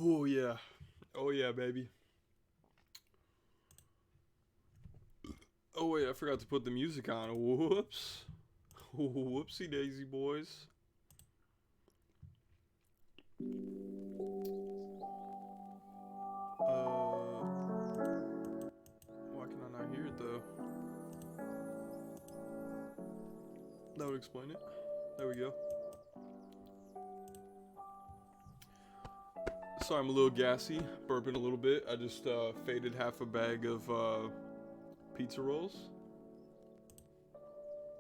Oh yeah. Oh yeah, baby. Oh wait, I forgot to put the music on. Whoops. Whoopsie daisy, boys. Why can I not hear it though? That would explain it. There we go. Sorry, I'm a little gassy, burping a little bit. I just faded half a bag of pizza rolls.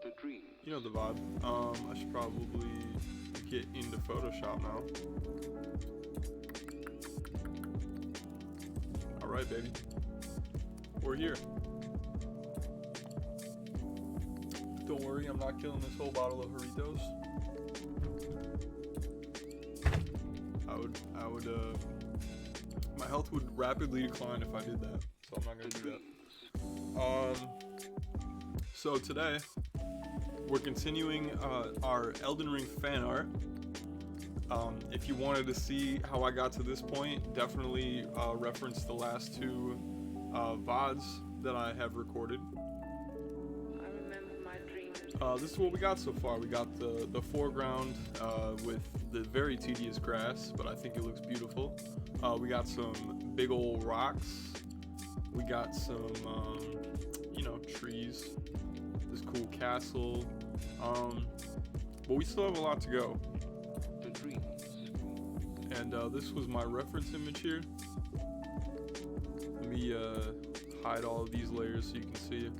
The dream. You know the vibe. I should probably get into Photoshop now. Alright, baby. We're here. Don't worry, I'm not killing this whole bottle of Doritos. My health would rapidly decline if I did that. So I'm not gonna do that. So today, we're continuing our Elden Ring fan art. If you wanted to see how I got to this point, definitely reference the last two VODs that I have recorded. I remember my dreams. This is what we got so far. We got the foreground with the very tedious grass, but I think it looks beautiful. We got some big old rocks. We got some, trees. This cool castle. But we still have a lot to go. The dreams. And this was my reference image here. Let me hide all of these layers so you can see it.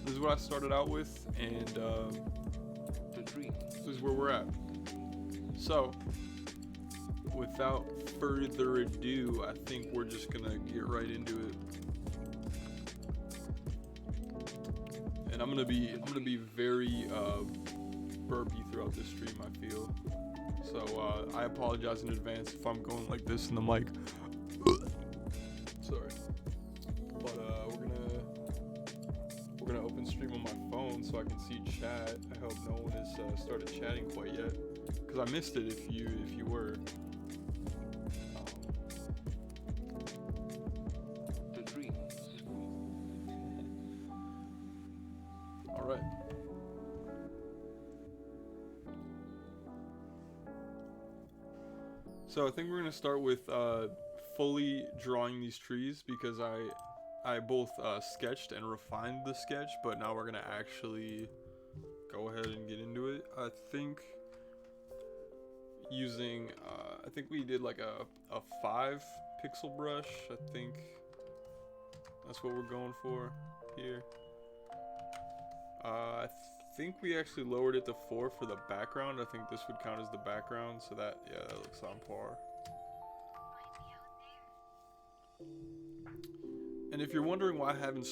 This is what I started out with, and The dreams. this is where we're at. So, without further ado, I think we're just gonna get right into it. And I'm gonna be very burpy throughout this stream, I feel. So I apologize in advance if I'm going like this in the mic. Sorry. But we're gonna open stream on my phone so I can see chat. I hope no one has started chatting quite yet, because I missed it if you were. The dreams. All right. So I think we're gonna start with fully drawing these trees, because I both sketched and refined the sketch, but now we're gonna actually go ahead and get into it. I think using I think we did like a 5 pixel brush. I think that's what we're going for here. I think we actually lowered it to 4 for the background. I think this would count as the background, so that looks on par. And if you're wondering why I haven't,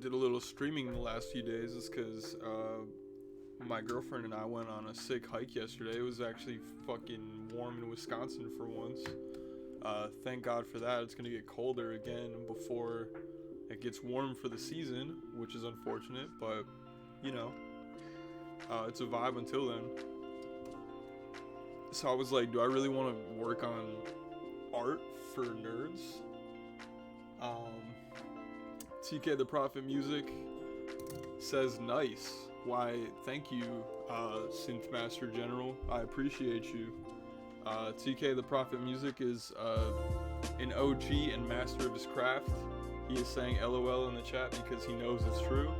did a little streaming the last few days, is because my girlfriend and I went on a sick hike yesterday. It was actually fucking warm in Wisconsin for once. Thank God for that. It's gonna get colder again before it gets warm for the season, which is unfortunate, but it's a vibe until then. So I was like, do I really want to work on art for nerds? TK the Prophet Music says nice. Why, thank you, Synth Master General. I appreciate you. TK the Prophet Music is an OG and master of his craft. He is saying LOL in the chat because he knows it's true.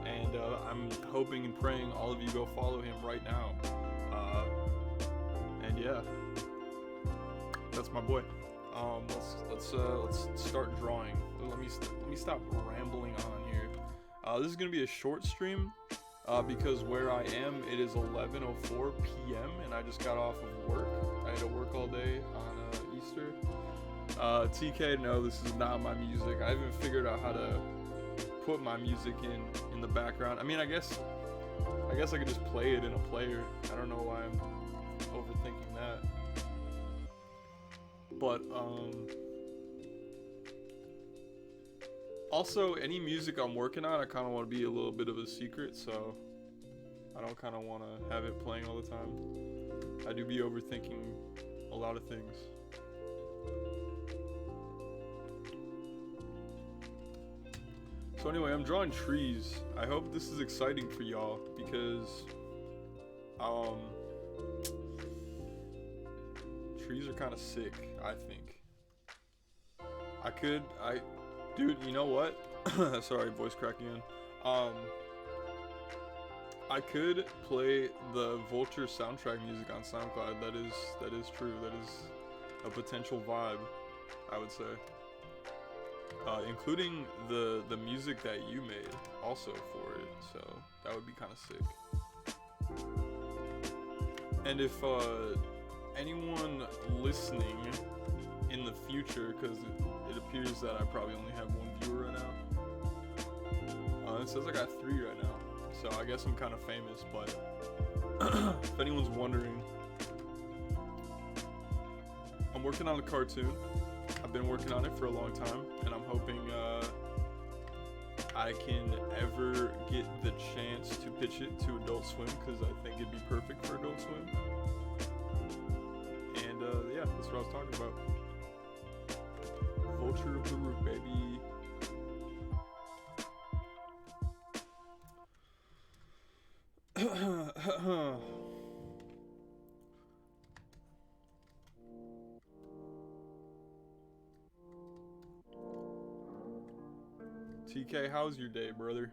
And I'm hoping and praying all of you go follow him right now. And yeah, that's my boy. Let's start drawing. Let me stop rambling on here. This is gonna be a short stream because where I am, it is 11:04 p.m. and I just got off of work. I had to work all day on Easter. TK, no, this is not my music. I haven't figured out how to put my music in the background. I mean, I guess I could just play it in a player. I don't know why I'm overthinking that. But also, any music I'm working on, I kind of want to be a little bit of a secret, so I don't kind of want to have it playing all the time. I do be overthinking a lot of things. So anyway, I'm drawing trees. I hope this is exciting for y'all because trees are kind of sick, I think. Dude, you know what? Sorry, voice cracking in. I could play the Vulture soundtrack music on SoundCloud. That is true. That is a potential vibe, I would say. Including the music that you made also for it. So that would be kind of sick. And if anyone listening in the future, because it appears that I probably only have one viewer right now. It says I got 3 right now, so I guess I'm kind of famous, but if anyone's wondering, I'm working on a cartoon. I've been working on it for a long time, and I'm hoping I can ever get the chance to pitch it to Adult Swim, because I think it'd be perfect for Adult Swim. And yeah, that's what I was talking about. Vulture of the Roof, baby. TK, how's your day, brother?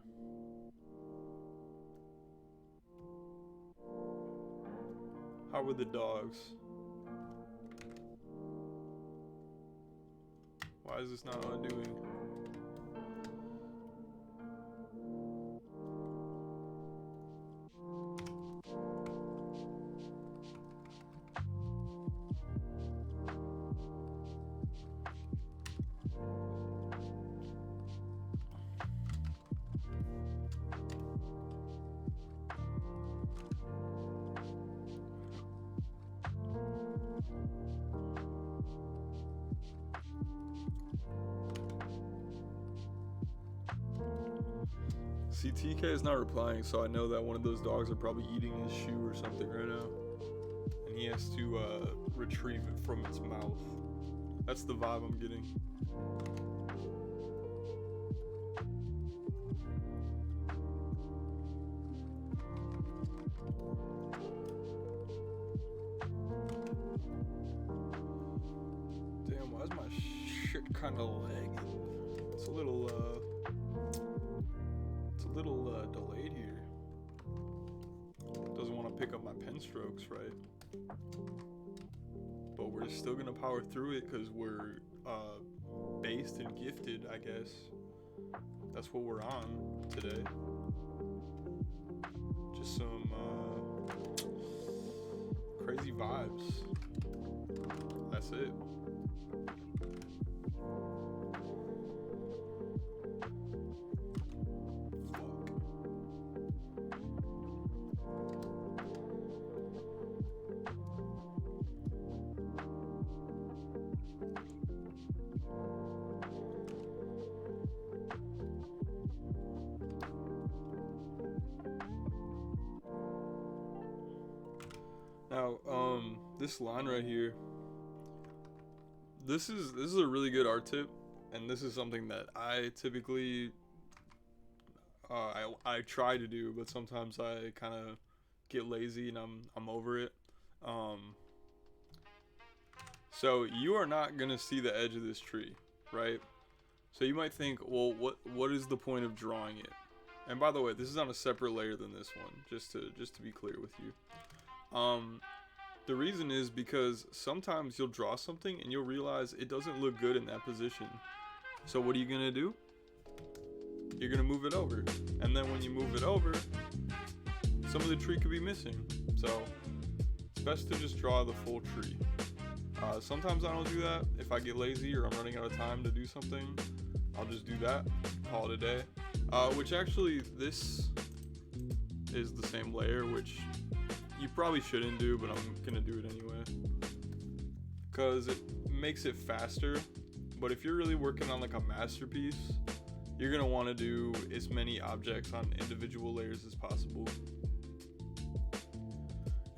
How were the dogs? Why is this not undoing? See, TK is not replying, so I know that one of those dogs are probably eating his shoe or something right now. And he has to retrieve it from its mouth. That's the vibe I'm getting. Damn, why is my shit kind of lagging? It's a little delayed here. Doesn't want to pick up my pen strokes, right? But we're still gonna power through it because we're based and gifted, I guess. That's what we're on today. Just some crazy vibes. That's it. Now, this line right here, this is a really good art tip, and this is something that I typically I try to do, but sometimes I kind of get lazy and I'm over it. So you are not gonna see the edge of this tree, right? So you might think, well, what is the point of drawing it? And by the way, this is on a separate layer than this one, just to be clear with you. The reason is because sometimes you'll draw something and you'll realize it doesn't look good in that position. So what are you gonna do? You're gonna move it over. And then when you move it over, some of the tree could be missing. So it's best to just draw the full tree. Sometimes I don't do that. If I get lazy or I'm running out of time to do something, I'll just do that, call it a day. Which actually, this is the same layer, which you probably shouldn't do, but I'm gonna do it anyway because it makes it faster. But if you're really working on like a masterpiece, you're gonna want to do as many objects on individual layers as possible.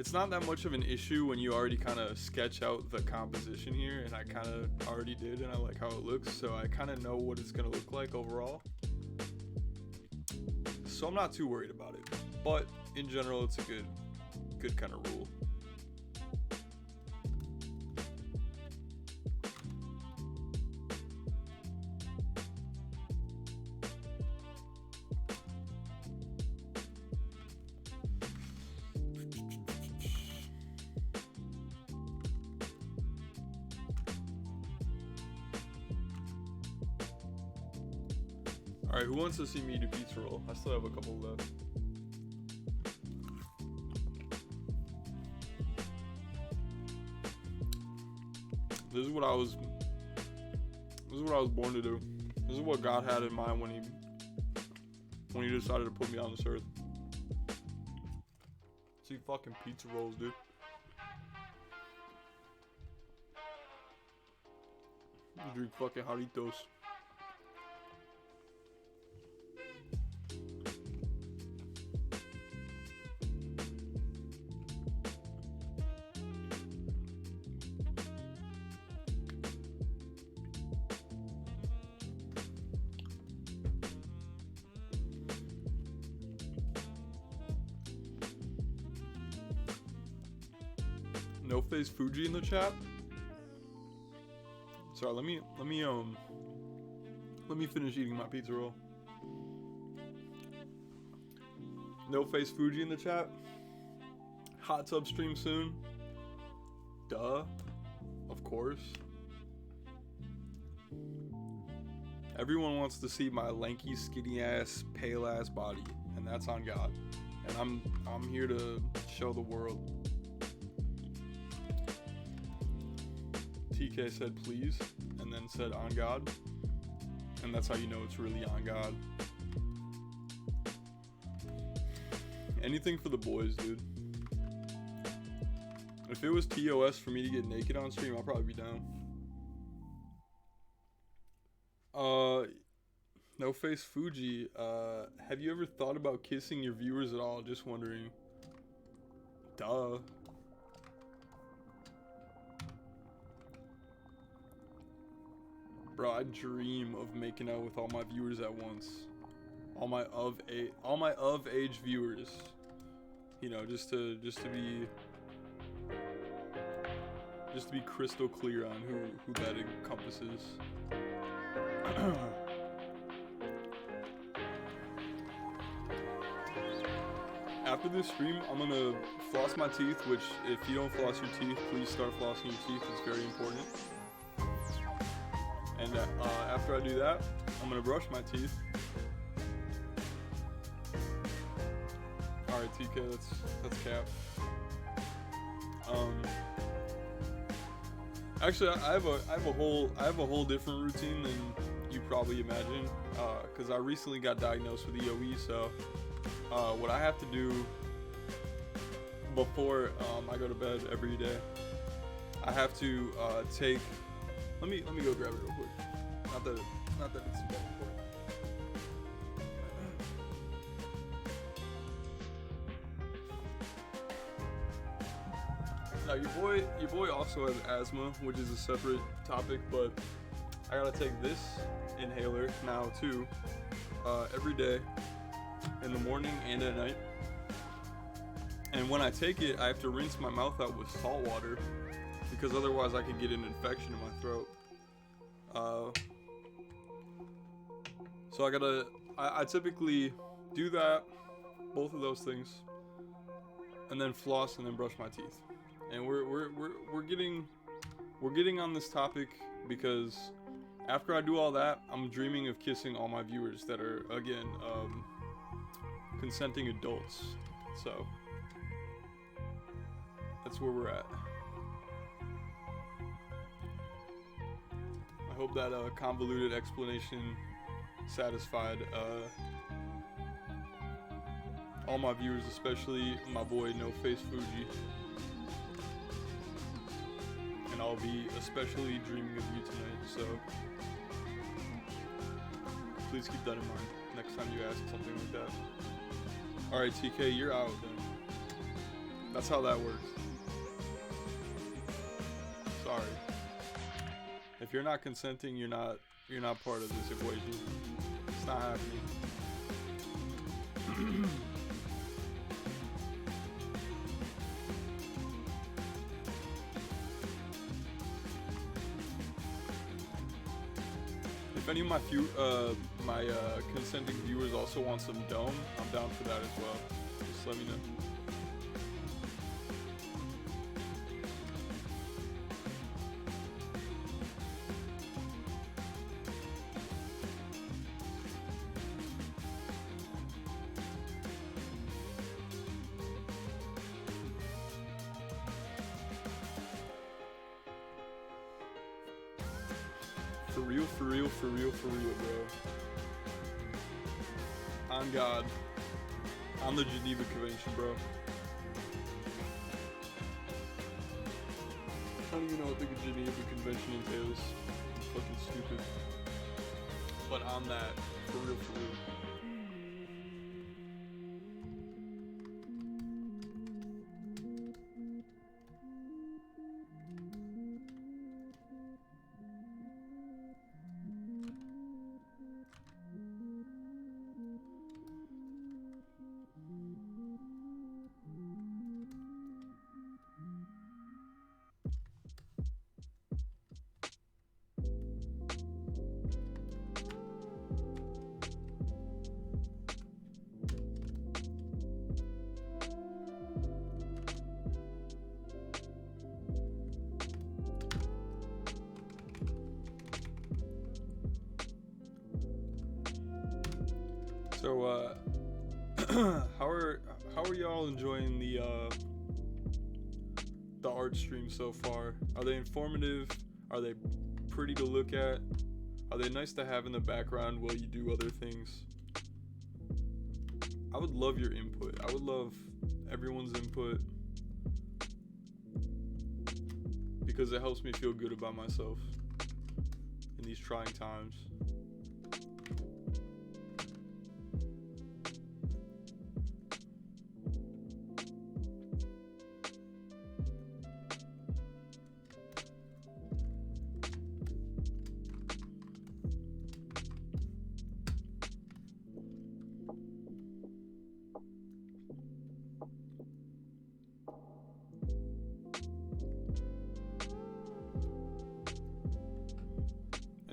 it's not that much of an issue when you already kind of sketch out the composition here, and I kind of already did, and I like how it looks, so I kind of know what it's gonna look like overall. So I'm not too worried about it, but in general, it's a good kind of rule. Alright, who wants to see me do pizza roll? I still have a couple left. This is what I was born to do. This is what God had in mind when he decided to put me on this earth. See fucking pizza rolls, dude. Drink fucking Jarritos. No face Fuji in the chat. Sorry, let me finish eating my pizza roll. No face Fuji in the chat. Hot tub stream soon. Duh. Of course. Everyone wants to see my lanky, skinny ass, pale ass body, and that's on God. And I'm here to show the world. TK said please, and then said on God, and that's how you know it's really on God. Anything for the boys, dude. If it was TOS for me to get naked on stream, I'll probably be down. No face Fuji, have you ever thought about kissing your viewers at all? Just wondering. Duh. Bro, I dream of making out with all my viewers at once. All my of age viewers. You know, just to be crystal clear on who that encompasses. After this stream, I'm gonna floss my teeth, which if you don't floss your teeth, please start flossing your teeth. It's very important. And after I do that, I'm gonna brush my teeth. All right, TK, that's cap. Actually, I have a whole different routine than you probably imagine, because I recently got diagnosed with EOE. So, what I have to do before I go to bed every day, I have to take. Let me go grab it real quick. Not that it's that important. Now your boy also has asthma, which is a separate topic, but I gotta take this inhaler now too, every day, in the morning and at night. And when I take it, I have to rinse my mouth out with salt water, because otherwise I could get an infection in my throat. So I typically do that, both of those things, and then floss and then brush my teeth. And we're getting on this topic because after I do all that, I'm dreaming of kissing all my viewers that are, again, consenting adults. So that's where we're at. I hope that convoluted explanation satisfied all my viewers, especially my boy No Face Fuji. And I'll be especially dreaming of you tonight, so please keep that in mind next time you ask something like that. Alright, TK, you're out then. That's how that works. Sorry. If you're not consenting, you're not part of this equation. It's not happening. If any of my consenting viewers also want some dome, I'm down for that as well. Just let me know. For real, bro. On God. On the Geneva Convention, bro. I don't even know what the Geneva Convention entails. It's fucking stupid. But on that, for real, for real. So, how are y'all enjoying the art stream so far? Are they informative? Are they pretty to look at? Are they nice to have in the background while you do other things? I would love your input. I would love everyone's input because it helps me feel good about myself in these trying times.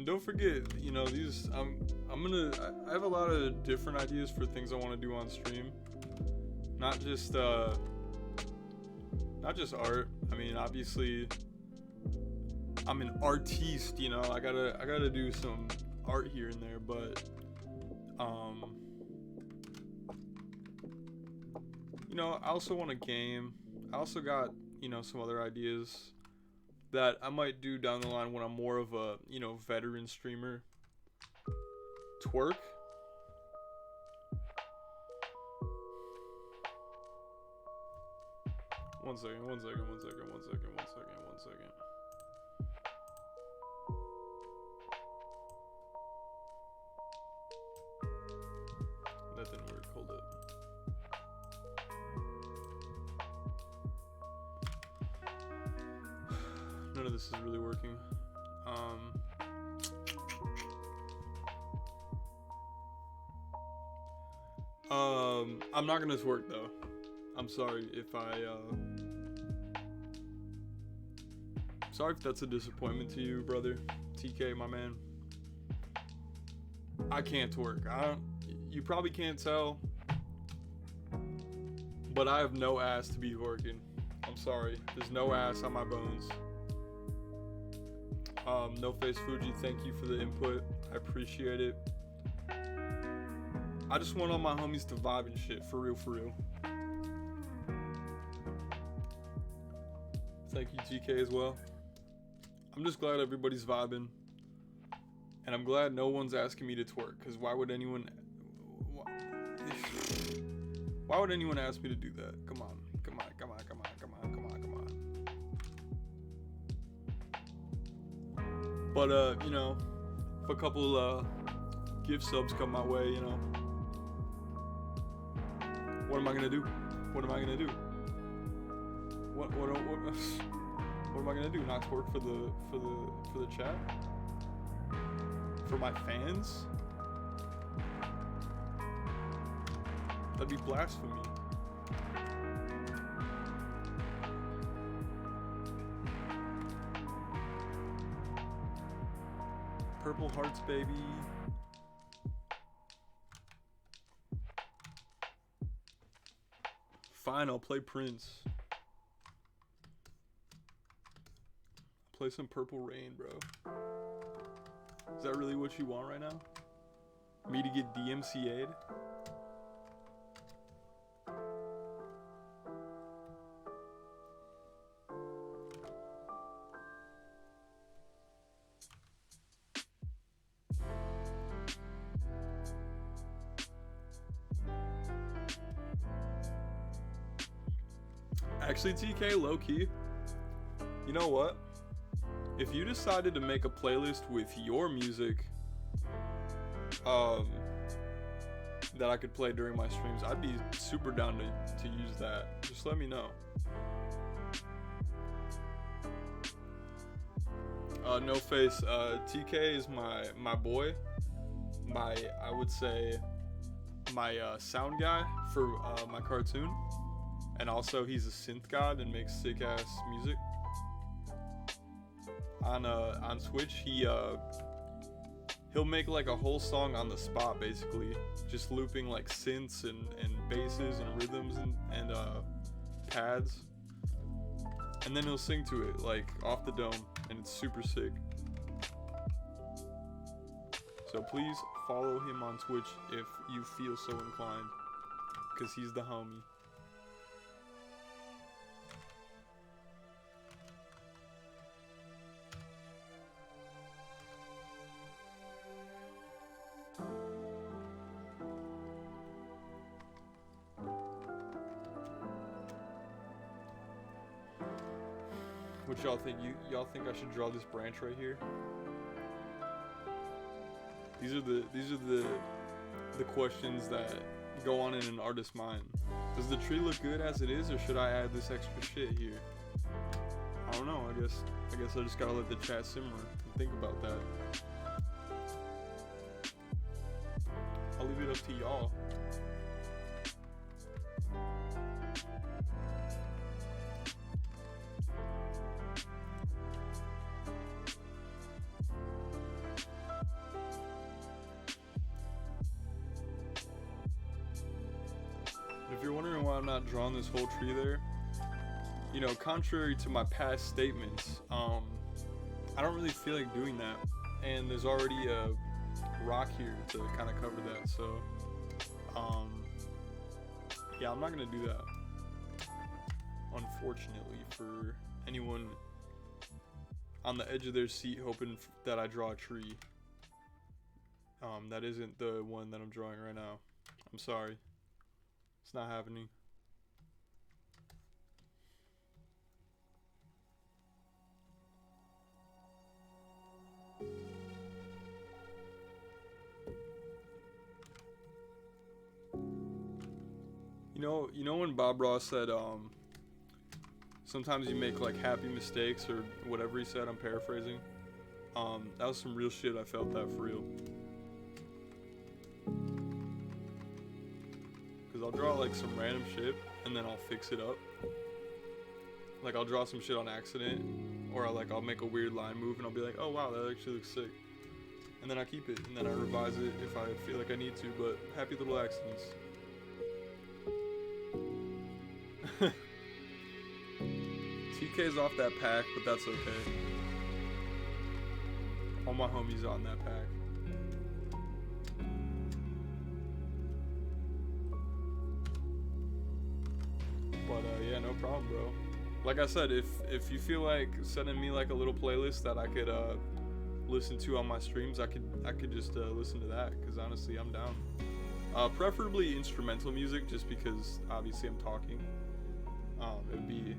Don't forget, you know, these I have a lot of different ideas for things I want to do on stream. Not just art. I mean, obviously I'm an artiste, you know. I gotta do some art here and there, but you know, I also want a game. I also got, you know, some other ideas that I might do down the line when I'm more of a, you know, veteran streamer. Twerk? One second. That didn't work, hold up. None of this is really working. I'm not gonna twerk though. I'm sorry if sorry if that's a disappointment to you, brother. TK, my man. I can't twerk. You probably can't tell, but I have no ass to be twerking. I'm sorry. There's no ass on my bones. No Face Fuji, thank you for the input. I appreciate it. I just want all my homies to vibe and shit, for real, for real. Thank you, GK, as well. I'm just glad everybody's vibing. And I'm glad no one's asking me to twerk, because why would anyone ask me to do that? Come on. But, you know, if a couple gift subs come my way, you know, what am I gonna do? What am I gonna do? Not twerk for the chat? For my fans? That'd be blasphemy. Purple hearts, baby. Fine, I'll play Prince. Play some Purple Rain, bro. Is that really what you want right now? Me to get DMCA'd? Actually, TK, low-key, you know what? If you decided to make a playlist with your music that I could play during my streams, I'd be super down to use that. Just let me know. No face, TK is my boy. I would say my sound guy for my cartoon. And also he's a synth god and makes sick ass music. On Twitch, he'll make like a whole song on the spot, basically, just looping like synths and basses and rhythms and pads, and then he'll sing to it like off the dome, and it's super sick. So please follow him on Twitch if you feel so inclined, because he's the homie. What y'all think? Y'all think I should draw this branch right here? These are the questions that go on in an artist's mind. Does the tree look good as it is, or should I add this extra shit here? I don't know. I guess I just gotta let the chat simmer and think about that. I'll leave it up to y'all. If you're wondering why I'm not drawing this whole tree there, you know, contrary to my past statements, I don't really feel like doing that, and there's already a rock here to kind of cover that, so yeah, I'm not gonna do that, unfortunately, for anyone on the edge of their seat hoping that I draw a tree. That isn't the one that I'm drawing right now. I'm sorry. It's not happening. You know when Bob Ross said sometimes you make like happy mistakes or whatever he said, I'm paraphrasing. That was some real shit. I felt that for real. I'll draw like some random shit and then I'll fix it up. Like I'll draw some shit on accident, or I'll make a weird line move and I'll be like, oh wow, that actually looks sick. And then I keep it and then I revise it if I feel like I need to, but happy little accidents. TK's off that pack, but that's okay. All my homies on that pack. But yeah, no problem, bro. Like I said, if you feel like sending me like a little playlist that I could listen to on my streams, I could just listen to that, because honestly, I'm down. Preferably instrumental music, just because obviously I'm talking. It would be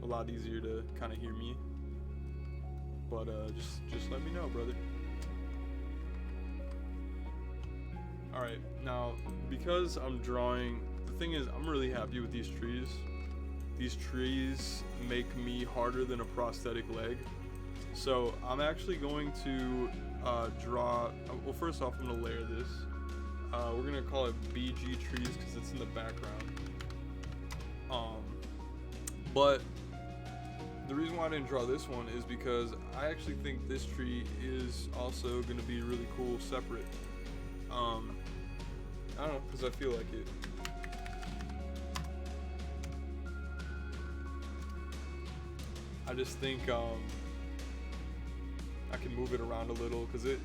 a lot easier to kind of hear me. But just let me know, brother. All right, now because I'm drawing. The thing is, I'm really happy with these trees. these trees make me harder than a prosthetic leg. So I'm actually going to draw. Well, first off, I'm gonna layer this. We're gonna call it BG trees because it's in the background. But the reason why I didn't draw this one is because I actually think this tree is also gonna be really cool separate. I don't know, because I feel like it. I just think I can move it around a little because it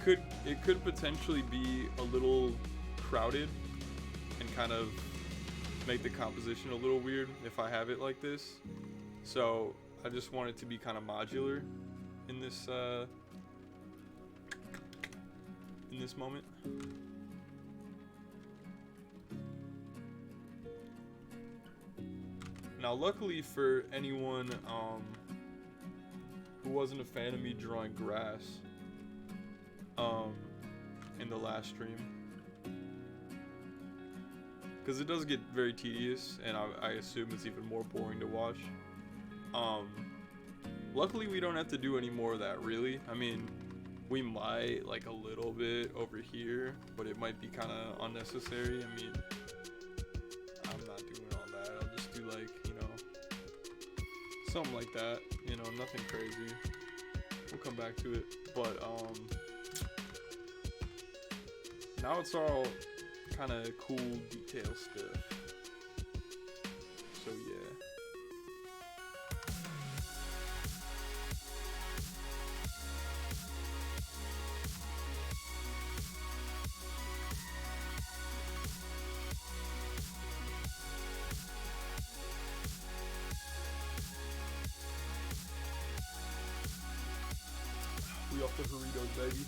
could potentially be a little crowded and kind of make the composition a little weird if I have it like this. So I just want it to be kind of modular in this moment. Now, luckily for anyone who wasn't a fan of me drawing grass in the last stream, because it does get very tedious, and I assume it's even more boring to watch. Luckily, we don't have to do any more of that, really. I mean, we might, like, a little bit over here, but it might be kind of unnecessary. I mean, I'm not doing all that. I'll just do, like, you know, something like that. You know, nothing crazy. We'll come back to it. But, now it's all kind of cool detail stuff. So, yeah. We off the Doritos, baby.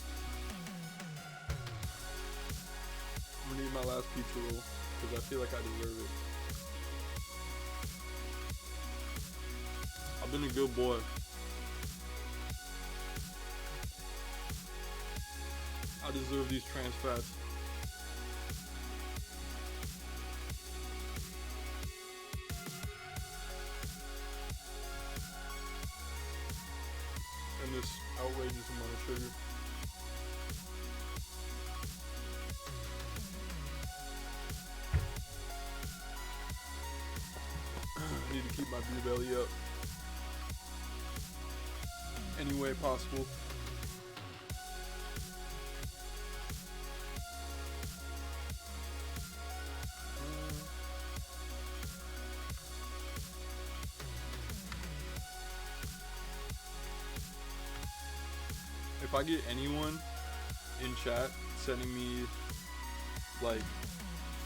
I'm gonna eat my last pizza roll because I feel like I deserve it. I've been a good boy. I deserve these trans fats. And this outrageous amount of sugar. I need to keep my beer belly up any way possible. If I get anyone in chat sending me like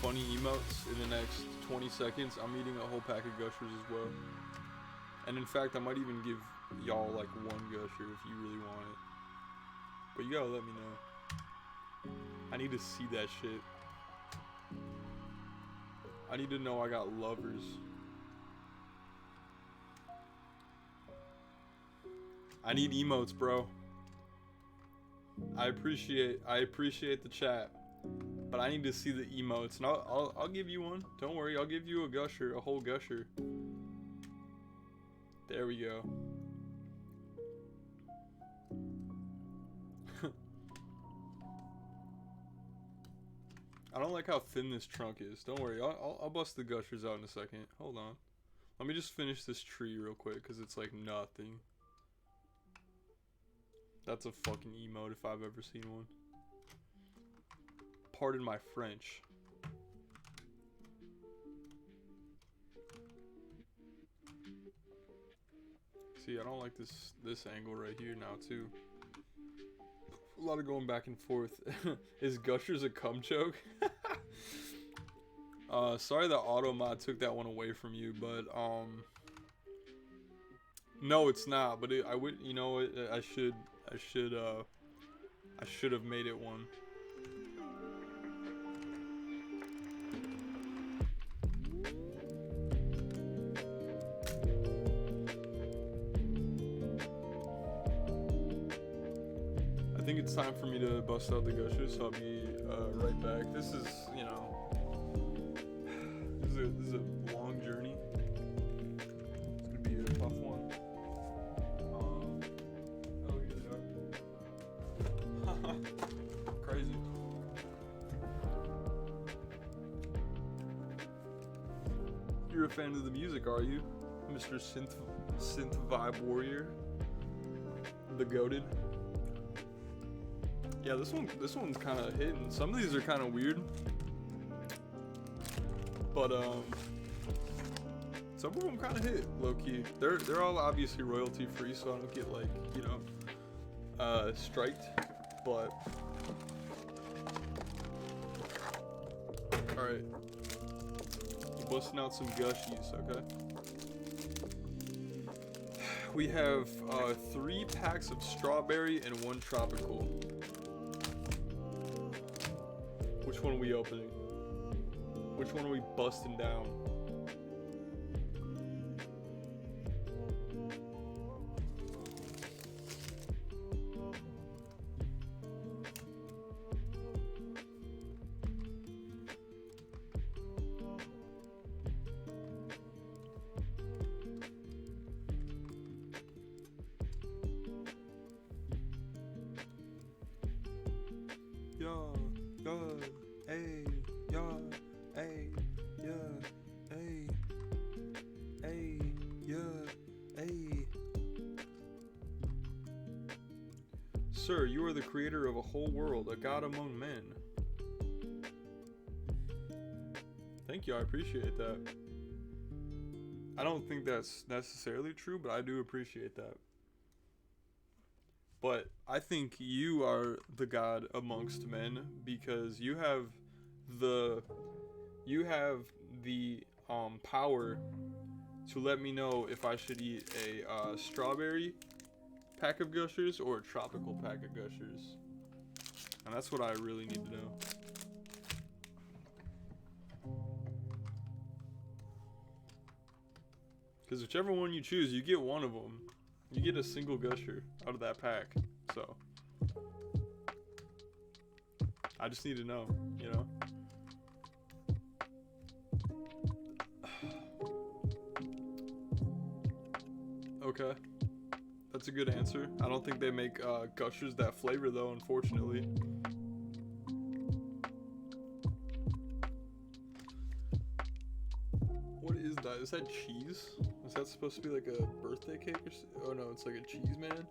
funny emotes in the next 20 seconds, I'm eating a whole pack of gushers as well. And in fact, I might even give y'all like one gusher if you really want it. But you gotta let me know. I need to see that shit. I need to know I got lovers. I need emotes, bro. I appreciate the chat, but I need to see the emotes, and I'll give you one. Don't worry, I'll give you a gusher, a whole gusher. There we go. I don't like how thin this trunk is. Don't worry, I'll bust the gushers out in a second. Hold on. Let me just finish this tree real quick, because it's like nothing. That's a fucking emote if I've ever seen one. Pardon my French. See, I don't like this angle right here now too. A lot of going back and forth. Is gushers a cum joke? Sorry that Automod took that one away from you, but no, it's not. But I would, you know, I should have made it one. I think it's time for me to bust out the gushers, so I'll be right back. This is, you know, this is a long journey. you're a fan of the music, are you, Mr. Synth Vibe Warrior? The goated. Yeah, this one's kind of hitting. Some of these are kind of weird, but some of them kind of hit low key. They're all obviously royalty free, so I don't get like, you know, striked. But all right, busting out some gushies, okay? We have 3 packs of strawberry and 1 tropical. Which one are we opening? Which one are we busting down? Sir, you are the creator of a whole world, a god among men. Thank you, I appreciate that. I don't think that's necessarily true, but I do appreciate that. But I think you are the god amongst men because you have the power to let me know if I should eat a strawberry pack of gushers or a tropical pack of gushers, and that's what I really need to know. Because whichever one you choose, you get one of them. You get a single gusher out of that pack. So I just need to know, you know. Okay. That's a good answer. I don't think they make gushers that flavor though, unfortunately. What is that? Is that cheese? Is that supposed to be like a birthday cake or oh no, it's like a cheese man?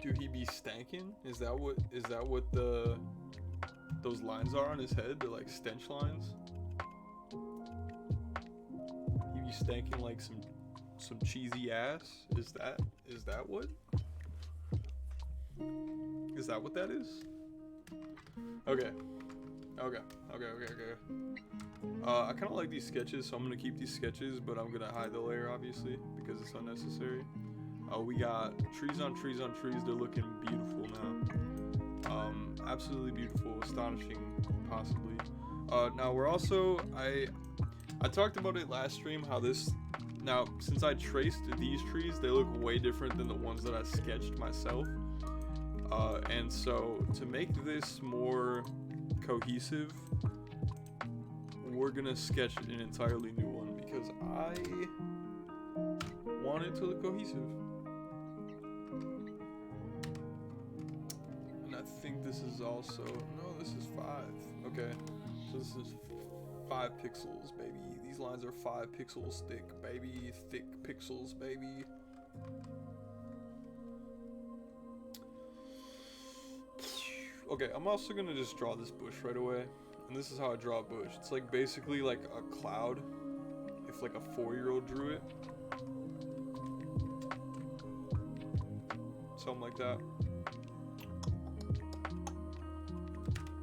Do he be stankin'? Is that what those lines are on his head? They're like stench lines? Stanking like some cheesy ass? Is that what that is? Okay. I kind of like these sketches, so I'm gonna keep these sketches, but I'm gonna hide the layer obviously because it's unnecessary. We got trees on trees on trees. They're looking beautiful now. Absolutely beautiful, astonishing, possibly. Now we're also I talked about it last stream, how this, now since I traced these trees, they look way different than the ones that I sketched myself. And so to make this more cohesive, we're gonna sketch an entirely new one because I want it to look cohesive. And I think this is also, no, this is 5. Okay, so this is 5 pixels, baby. These lines are 5 pixels thick, baby. Thick pixels, baby. Okay, I'm also gonna just draw this bush right away. And this is how I draw a bush. It's like basically like a cloud, if like a 4-year-old drew it. Something like that.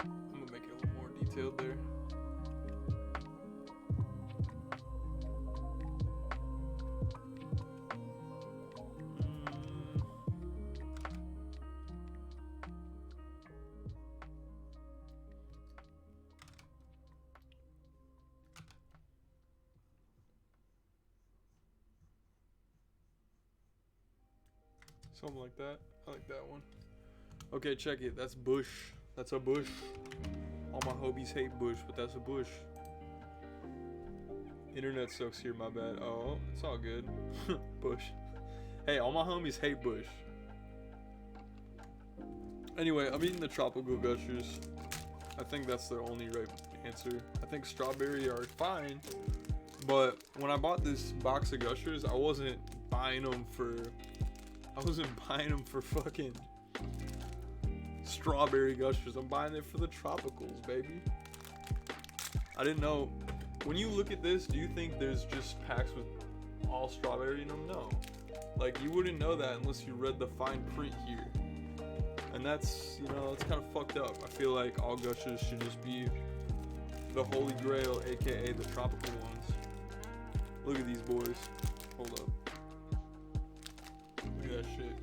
I'm gonna make it a little more detailed there. Something like that. I like that one. Okay, check it. That's bush. That's a bush. All my hobies hate bush, but that's a bush. Internet sucks here, my bad. Oh, it's all good. Bush. Hey, all my homies hate bush. Anyway, I'm eating the tropical gushers. I think that's the only right answer. I think strawberry are fine, but when I bought this box of Gushers, I wasn't buying them for fucking strawberry Gushers. I'm buying it for the tropicals, baby. I didn't know. When you look at this, do you think there's just packs with all strawberry in them? No. Like, you wouldn't know that unless you read the fine print here. And that's, you know, it's kind of fucked up. I feel like all Gushers should just be the Holy Grail, aka the tropical ones. Look at these boys. Hold up. Look at that shit.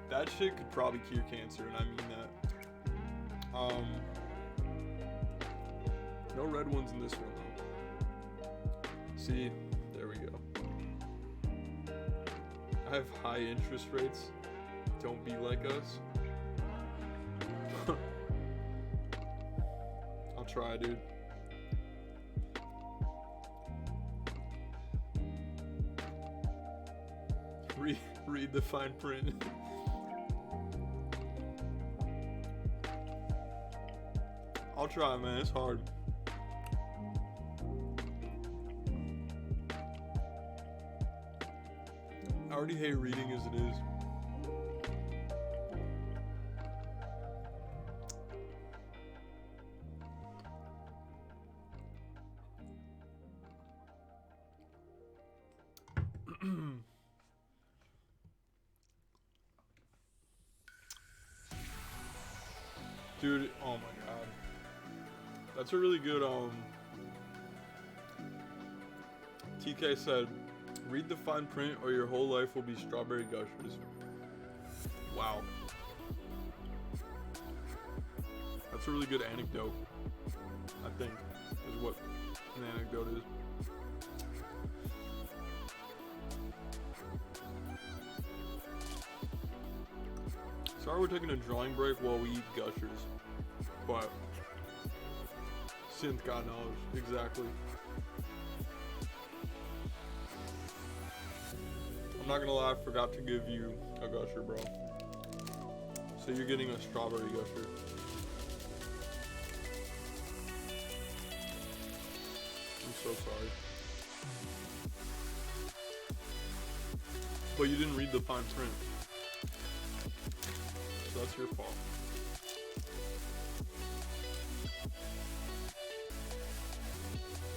That shit could probably cure cancer, and I mean that. No red ones in this one though. See, there we go. I have high interest rates. Don't be like us. I'll try, dude. Read the fine print. I'll try, man. It's hard. I already hate reading as it is. Dude, oh my god. That's a really good, TK said, read the fine print or your whole life will be strawberry Gushers. Wow. That's a really good anecdote, I think, is what an anecdote is. Sorry we're taking a drawing break while we eat Gushers, but synth God knows, exactly. I'm not gonna lie, I forgot to give you a Gusher, bro. So you're getting a strawberry Gusher. I'm so sorry. But you didn't read the fine print. So that's your fault.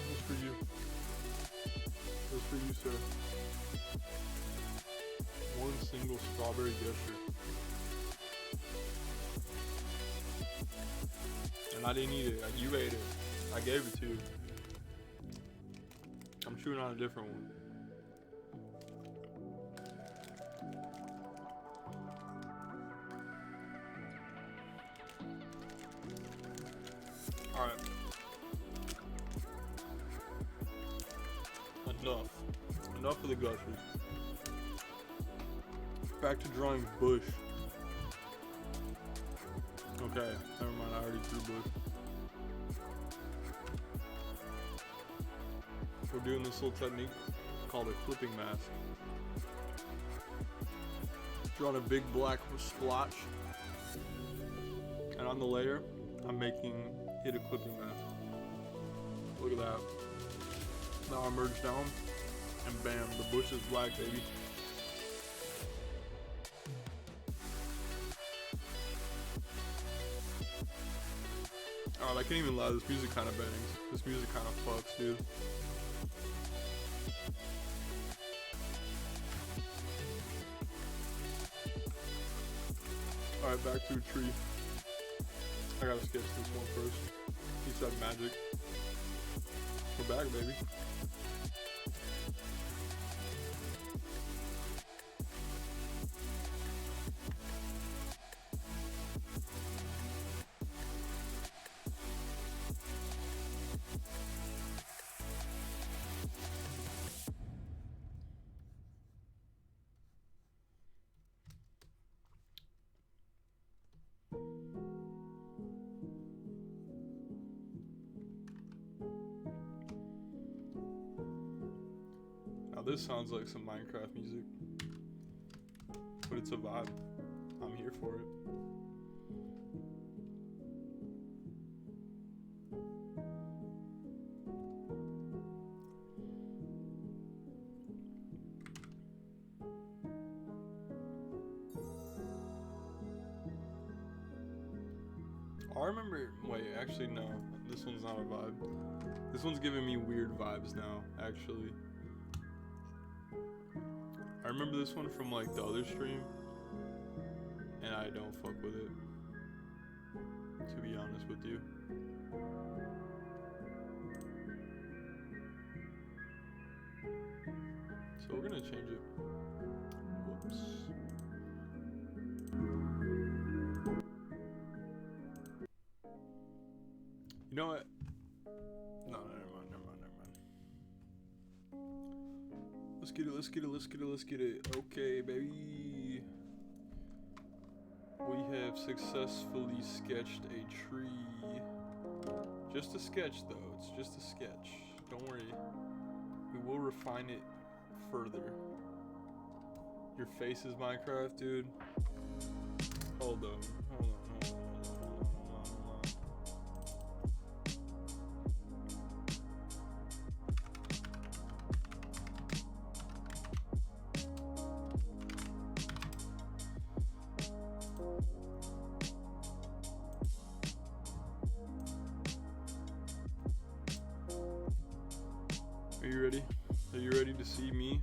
That's for you. That's for you, sir. One single strawberry Gusher. And I didn't eat it. You ate it. I gave it to you. I'm chewing on a different one. Alright. Enough of the Gushers. Back to drawing bush. Okay, never mind, I already drew bush. We're doing this little technique called a clipping mask. Drawing a big black splotch. And on the layer, I'm making it a clipping mask. Look at that. Now I merge down, and bam, the bush is black, baby. Alright, I can't even lie, this music kind of bangs. This music kind of fucks, dude. Alright, back to a tree. I gotta sketch this one first. He said magic. We're back, baby. Now this sounds like some Minecraft music, but it's a vibe. I'm here for it. Oh, I remember. Wait, actually, no. This one's not a vibe. This one's giving me weird vibes now, actually. I remember this one from like the other stream, and I don't fuck with it, to be honest with you. So we're gonna change it. Whoops. You know what? No, never mind. Let's get it. Okay, baby. We have successfully sketched a tree. Just a sketch, though. It's just a sketch. Don't worry. We will refine it further. Your face is Minecraft, dude. Hold on. Are you ready? Are you ready to see me?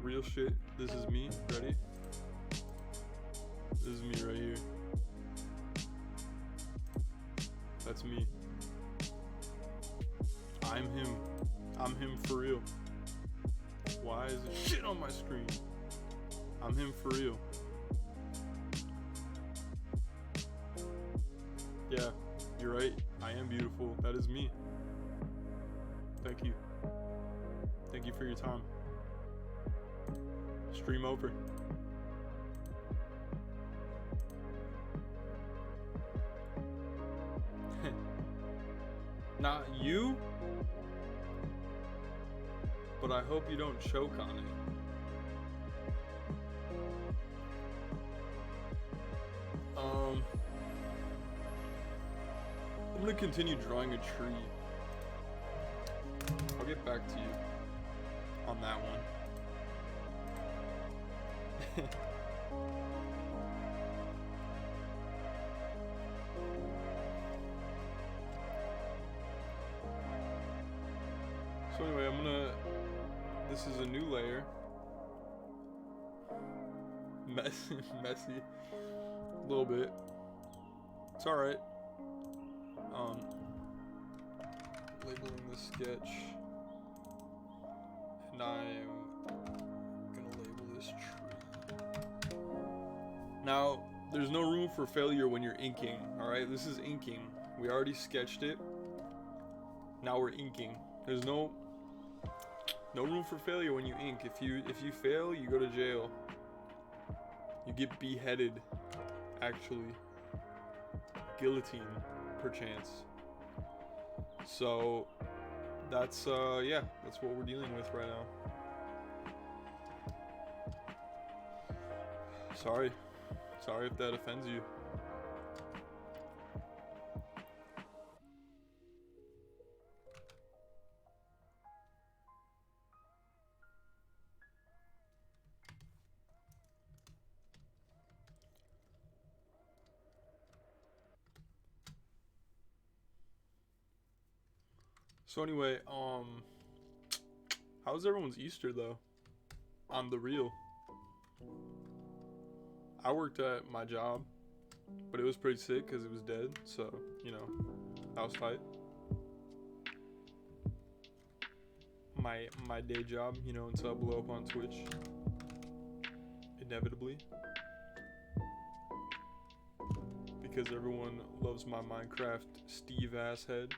Real shit. This is me. Ready? This is me right here. That's me. I'm him. I'm him for real. Why is there shit on my screen? I'm him for real. Yeah, you're right. I am beautiful. That is me. Thank you. Thank you for your time. Stream over. Not you, but I hope you don't choke on it. I'm gonna continue drawing a tree. I'll get back to you on that one. So anyway, this is a new layer. Messy, a little bit. It's alright. Labeling the sketch. And I'm gonna label this tree. Now, there's no room for failure when you're inking, alright? This is inking. We already sketched it. Now we're inking. There's no room for failure when you ink. If you fail, you go to jail. You get beheaded, actually. Guillotine, perchance. So, that's, yeah, that's what we're dealing with right now. Sorry if that offends you. So anyway, how's everyone's Easter though? On the real. I worked at my job, but it was pretty sick because it was dead, so, you know, that was tight. My day job, you know, until I blow up on Twitch. Inevitably. Because everyone loves my Minecraft Steve ass head.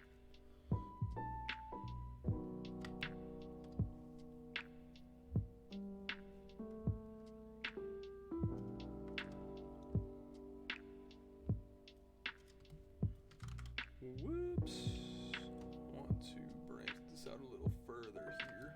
Whoops. Want to branch this out a little further here.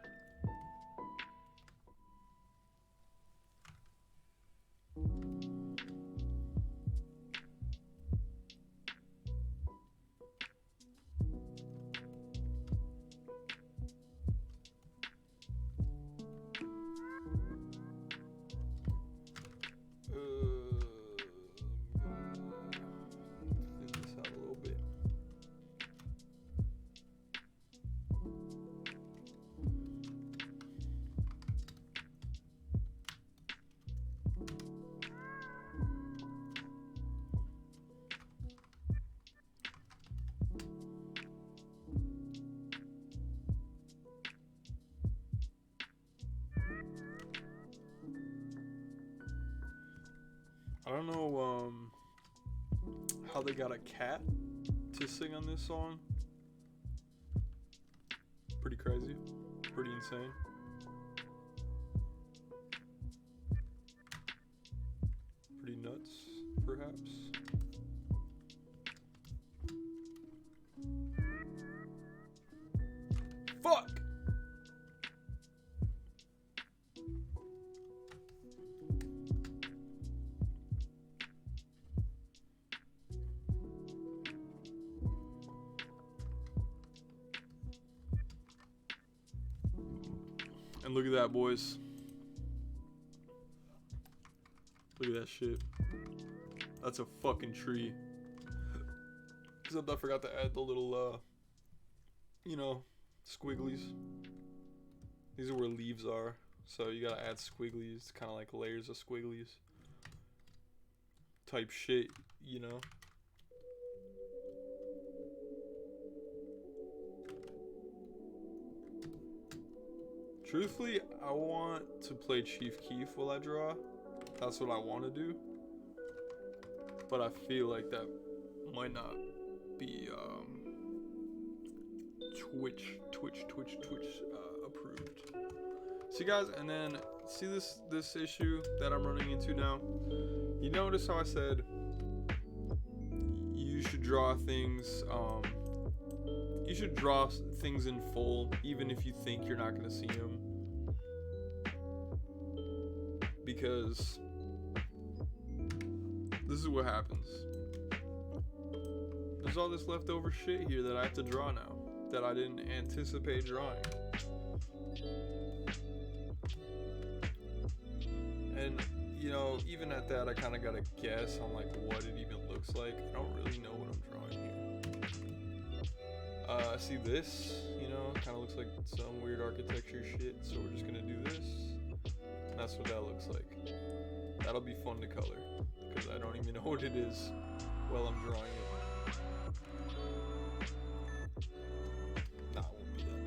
I don't know how they got a cat to sing on this song. Pretty crazy. Pretty insane. Pretty nuts, perhaps. Fuck! And look at that, boys. Look at that shit. That's a fucking tree. Except I forgot to add the little, you know, squigglies. These are where leaves are. So you gotta add squigglies, kind of like layers of squigglies. Type shit, you know. Truthfully, I want to play Chief Keef while I draw. That's what I want to do. But I feel like that might not be Twitch approved. See guys, and then see this issue that I'm running into now. You notice how I said you should draw things you should draw things in full even if you think you're not going to see them, because this is what happens. There's all this leftover shit here that I have to draw now that I didn't anticipate drawing. And, you know, even at that, I kind of got to guess on, like, what it even looks like. I don't really know what I'm drawing here. I see this, you know, kind of looks like some weird architecture shit, so we're just going to do this. And that's what that looks like. That'll be fun to color, because I don't even know what it is while I'm drawing it. Nah, it won't be that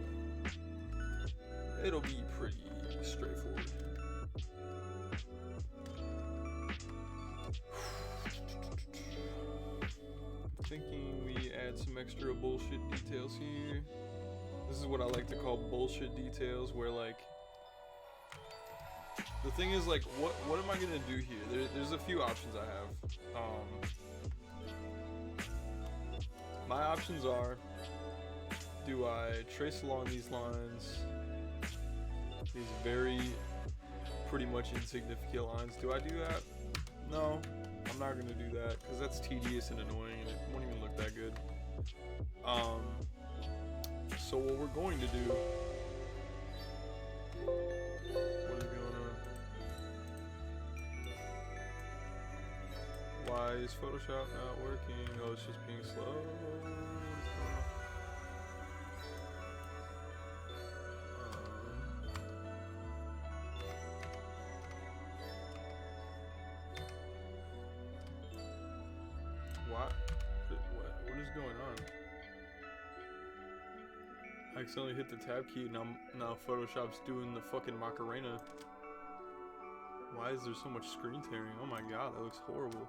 bad. It'll be pretty straightforward. Thinking we add some extra bullshit details here. This is what I like to call bullshit details, where like the thing is, like, what am I gonna do here? There's a few options I have. My options are: do I trace along these lines, these very pretty much insignificant lines? Do I do that? No, I'm not gonna do that because that's tedious and annoying and it won't even look that good. So what we're going to do, what is going on? Why is Photoshop not working? Oh, it's just being slow. What is going on? What is going on? I accidentally hit the tab key. Now Photoshop's doing the fucking Macarena. Why is there so much screen tearing? Oh my god, that looks horrible.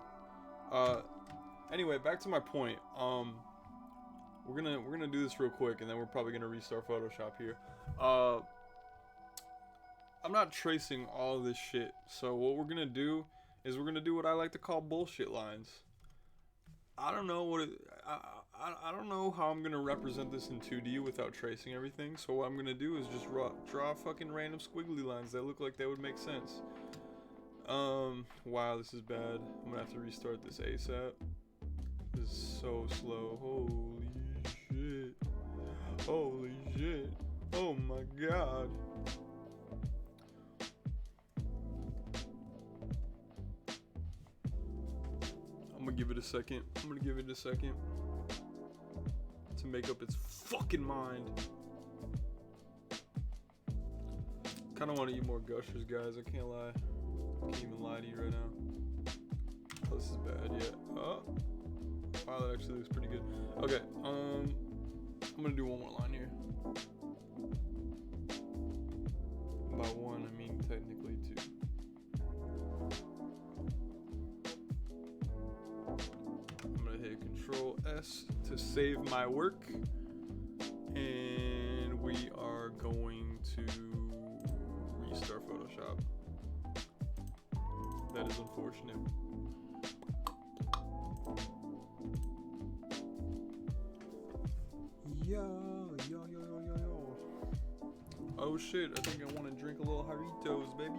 Anyway, back to my point. We're gonna do this real quick, and then we're probably gonna restart Photoshop here. I'm not tracing all of this shit. So what we're gonna do is we're gonna do what I like to call bullshit lines. I don't know what I don't know how I'm gonna represent this in 2D without tracing everything. So what I'm gonna do is just draw fucking random squiggly lines that look like they would make sense. Wow, this is bad. I'm gonna have to restart this ASAP. This is so slow. Holy shit. Holy shit. Oh my god. I'm gonna give it a second. To make up its fucking mind. Kinda wanna eat more gushers, guys. I can't lie. I can't even lie to you right now. Oh, this is bad, yeah. Oh. Wow, that actually looks pretty good. Okay, I'm gonna do one more line here. By one, I mean technically two. S to save my work. And we are going to restart Photoshop. That is unfortunate. Yo. Oh shit, I think I want to drink a little Jarritos, baby.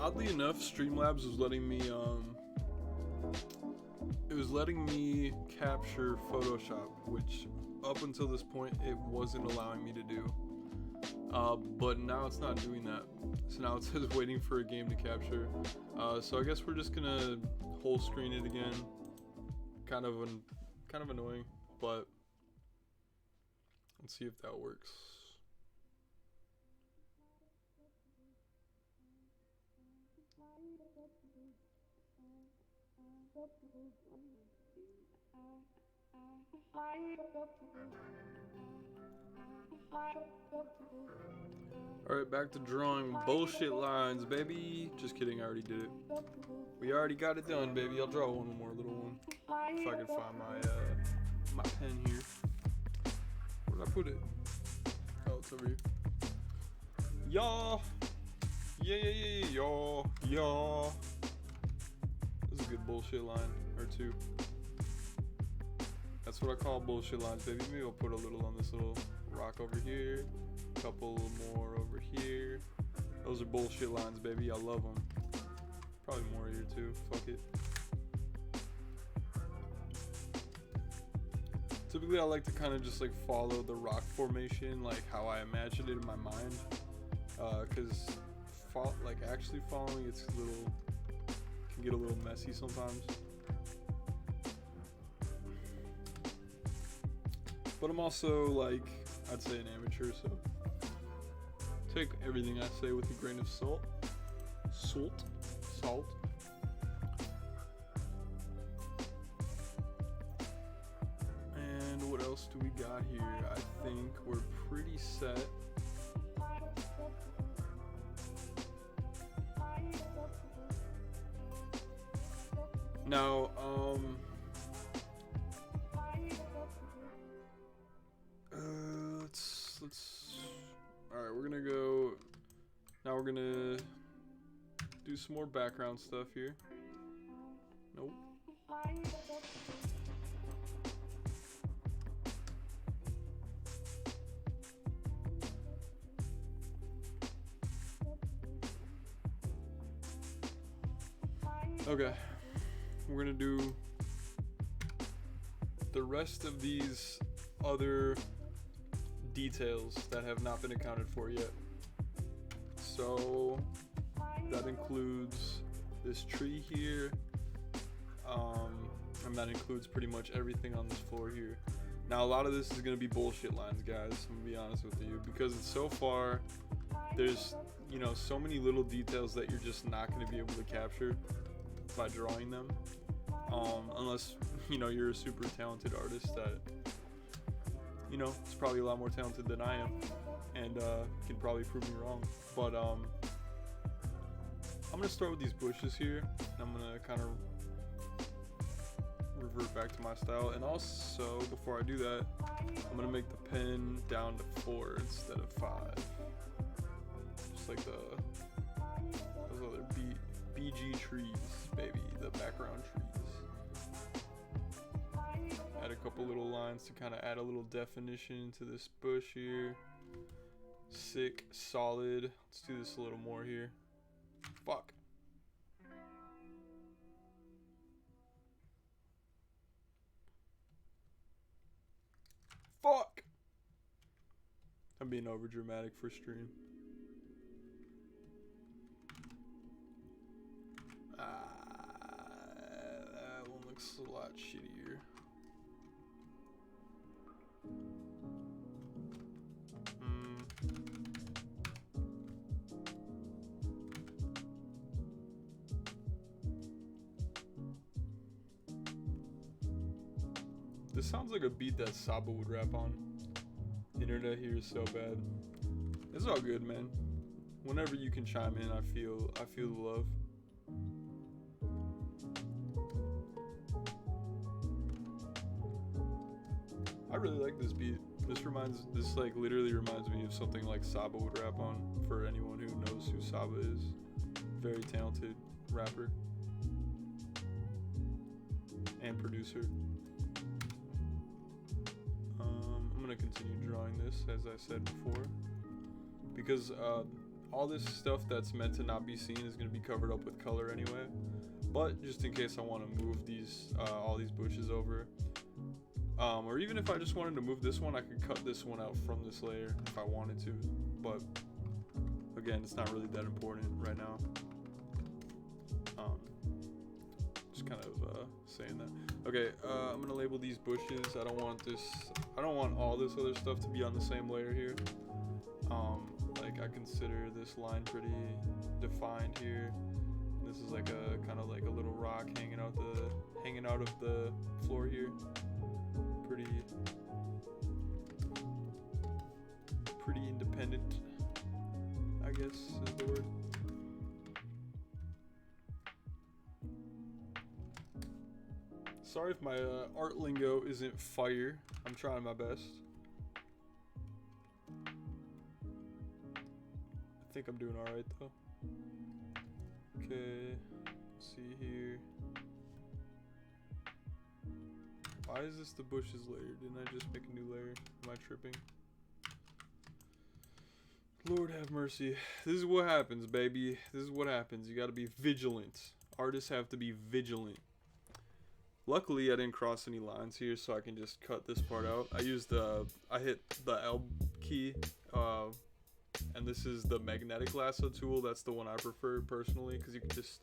Oddly enough, Streamlabs was letting me capture Photoshop, which up until this point it wasn't allowing me to do. But now it's not doing that. So now it says waiting for a game to capture. So I guess we're just gonna whole screen it again. Kind of annoying, but let's see if that works. Alright, back to drawing bullshit lines, baby. Just kidding, I already did it. We already got it done, baby. I'll draw one more little one. If I can find my pen here. Where did I put it? Oh, it's over here. Y'all. Yeah, y'all. This is a good bullshit line, or two. That's what I call bullshit lines, baby. Maybe I'll put a little on this little rock over here. A couple more over here. Those are bullshit lines, baby. I love them. Probably more here too. Fuck it. Typically, I like to kind of just like follow the rock formation, like how I imagine it in my mind. Cause like actually following it's can get a little messy sometimes. But I'm also like, I'd say an amateur, so take everything I say with a grain of salt. Salt. And what else do we got here? I think we're pretty set. Now, let's. All right, we're gonna go. Now we're gonna do some more background stuff here. Nope. Okay, we're gonna do the rest of these other details that have not been accounted for yet. So that includes this tree here, and that includes pretty much everything on this floor here. Now a lot of this is gonna be bullshit lines, guys, I'm gonna be honest with you, because it's so far there's, you know, so many little details that you're just not gonna be able to capture by drawing them, unless, you know, you're a super talented artist that, you know, is probably a lot more talented than I am, and can probably prove me wrong. But I'm gonna start with these bushes here, and I'm gonna kind of revert back to my style. And also, before I do that, I'm gonna make the pen down to 4 instead of 5, just like those other BG trees, baby, the background trees. Add a couple little lines to kind of add a little definition to this bush here. Sick, solid. Let's do this a little more here. Fuck. Fuck. I'm being over dramatic for stream. That one looks a lot shittier. This sounds like a beat that Saba would rap on. Internet here is so bad. It's all good, man. Whenever you can chime in, I feel the love. I really like this beat. This like literally reminds me of something like Saba would rap on, for anyone who knows who Saba is. Very talented rapper and producer. I'm gonna continue drawing this, as I said before, because all this stuff that's meant to not be seen is gonna be covered up with color anyway. But just in case I want to move these all these bushes over, or even if I just wanted to move this one, I could cut this one out from this layer if I wanted to. But again, it's not really that important right now. Just kind of saying that. Okay, I'm gonna label these bushes. I don't want all this other stuff to be on the same layer here. Like I consider this line pretty defined here. This is like a kind of like a little rock hanging out of the floor here. Pretty independent, I guess is the word. Sorry if my art lingo isn't fire. I'm trying my best. I think I'm doing alright though. Okay, see here. Why is this the bushes layer? Didn't I just make a new layer? Am I tripping? Lord have mercy. This is what happens, baby. This is what happens. You gotta be vigilant. Artists have to be vigilant. Luckily, I didn't cross any lines here, so I can just cut this part out. I hit the L key, and this is the magnetic lasso tool. That's the one I prefer personally, because you can just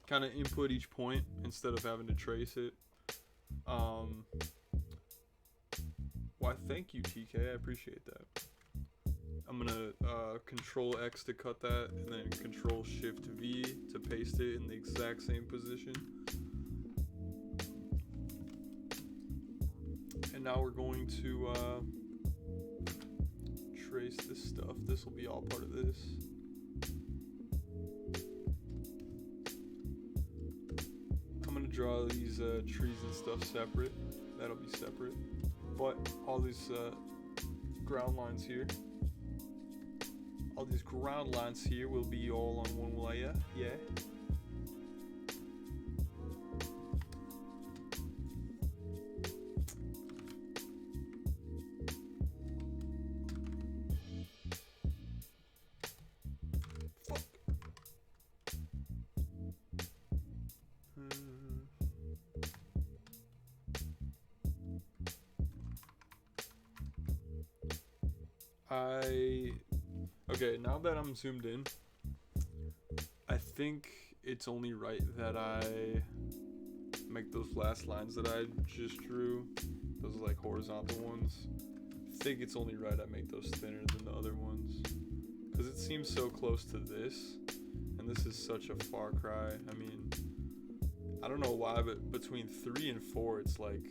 kind of input each point instead of having to trace it. Why, thank you, TK. I appreciate that. I'm gonna Control X to cut that, and then Control Shift V to paste it in the exact same position. And now we're going to trace this stuff. This will be all part of this. I'm gonna draw these trees and stuff separate. That'll be separate. But all these ground lines here, will be all on one layer. Yeah. Okay, now that I'm zoomed in, I think it's only right that I make those last lines that I just drew, those like horizontal ones. I think it's only right I make those thinner than the other ones, because it seems so close to this, and this is such a far cry. I mean, I don't know why, but between 3 and 4 it's like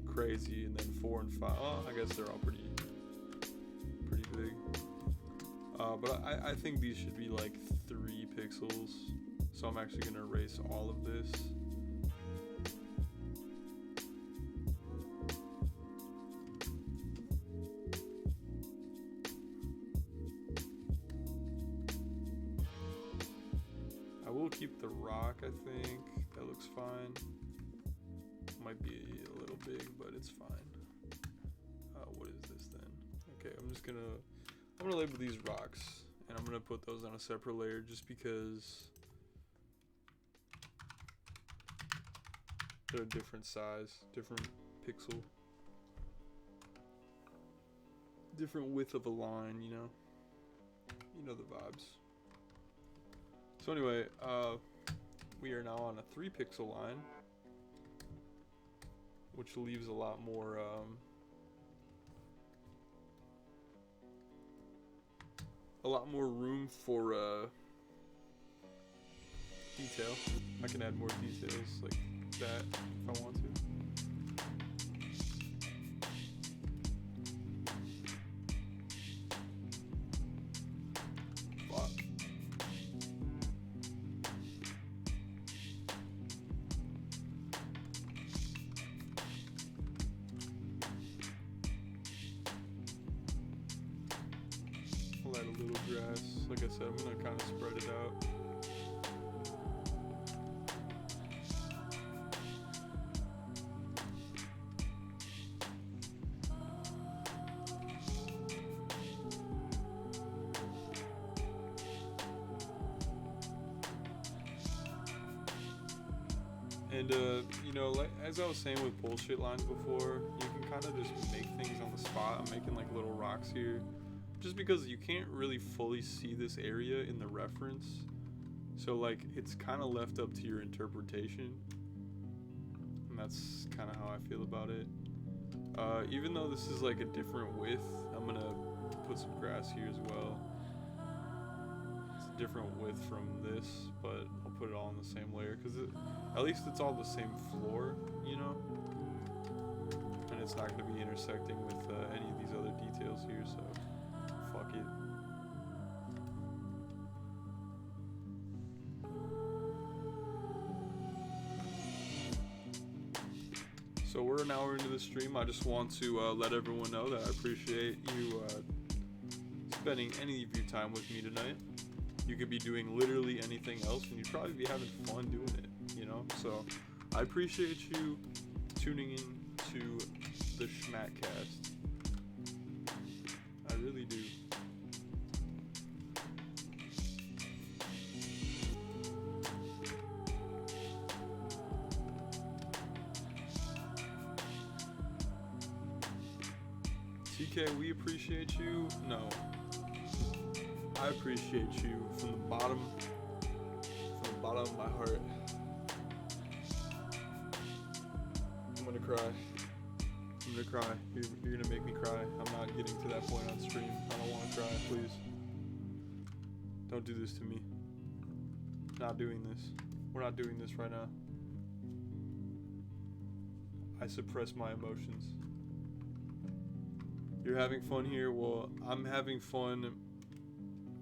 crazy, and then 4 and 5, oh, I guess they're all pretty big. But I think these should be like 3 pixels, so I'm actually going to erase all of this. I will keep the rock, I think. That looks fine. Might be a little big, but it's fine. What is this then? Okay, I'm gonna label these rocks, and I'm gonna put those on a separate layer just because they're a different size, different different width of a line, you know. You know the vibes. So anyway, we are now on a 3 pixel line, which leaves a lot more room for detail. I can add more details like that if I want to. I'll add a little grass. Like I said, I'm gonna kind of spread it out. And you know, like as I was saying with bullshit lines before, you can kind of just make things on the spot. I'm making like little rocks here, just because you can't really fully see this area in the reference. So like it's kind of left up to your interpretation, and that's kind of how I feel about it. Even though this is like a different width, I'm gonna put some grass here as well. It's a different width from this, but I'll put it all in the same layer because at least it's all the same floor, you know? And it's not going to be intersecting with any of these other details here, so fuck it. So we're an hour into the stream. I just want to let everyone know that I appreciate you spending any of your time with me tonight. You could be doing literally anything else, and you'd probably be having fun doing it, you know? So I appreciate you tuning in to the Schmackcast. I really do. TK, we appreciate you. No. I appreciate you from the bottom of my heart. I'm gonna cry. I'm gonna cry. You're gonna make me cry. I'm not getting to that point on stream. I don't wanna cry, please. Don't do this to me. Not doing this. We're not doing this right now. I suppress my emotions. You're having fun here? Well, I'm having fun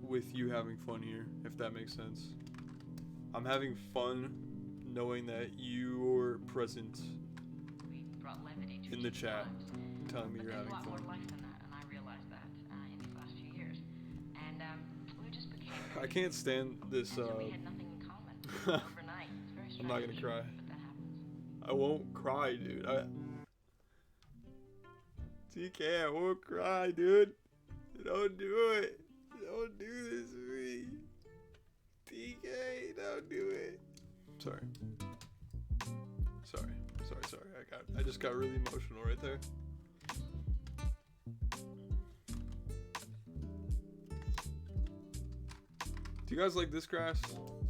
with you having fun here, if that makes sense. I'm having fun knowing that you're present in the chat, telling me you're having fun. I can't stand this. I'm not gonna cry. I won't cry, dude. TK, I won't cry, dude. Don't do it. Don't do this to me. TK, don't do it. Sorry. I just got really emotional right there. Do you guys like this grass?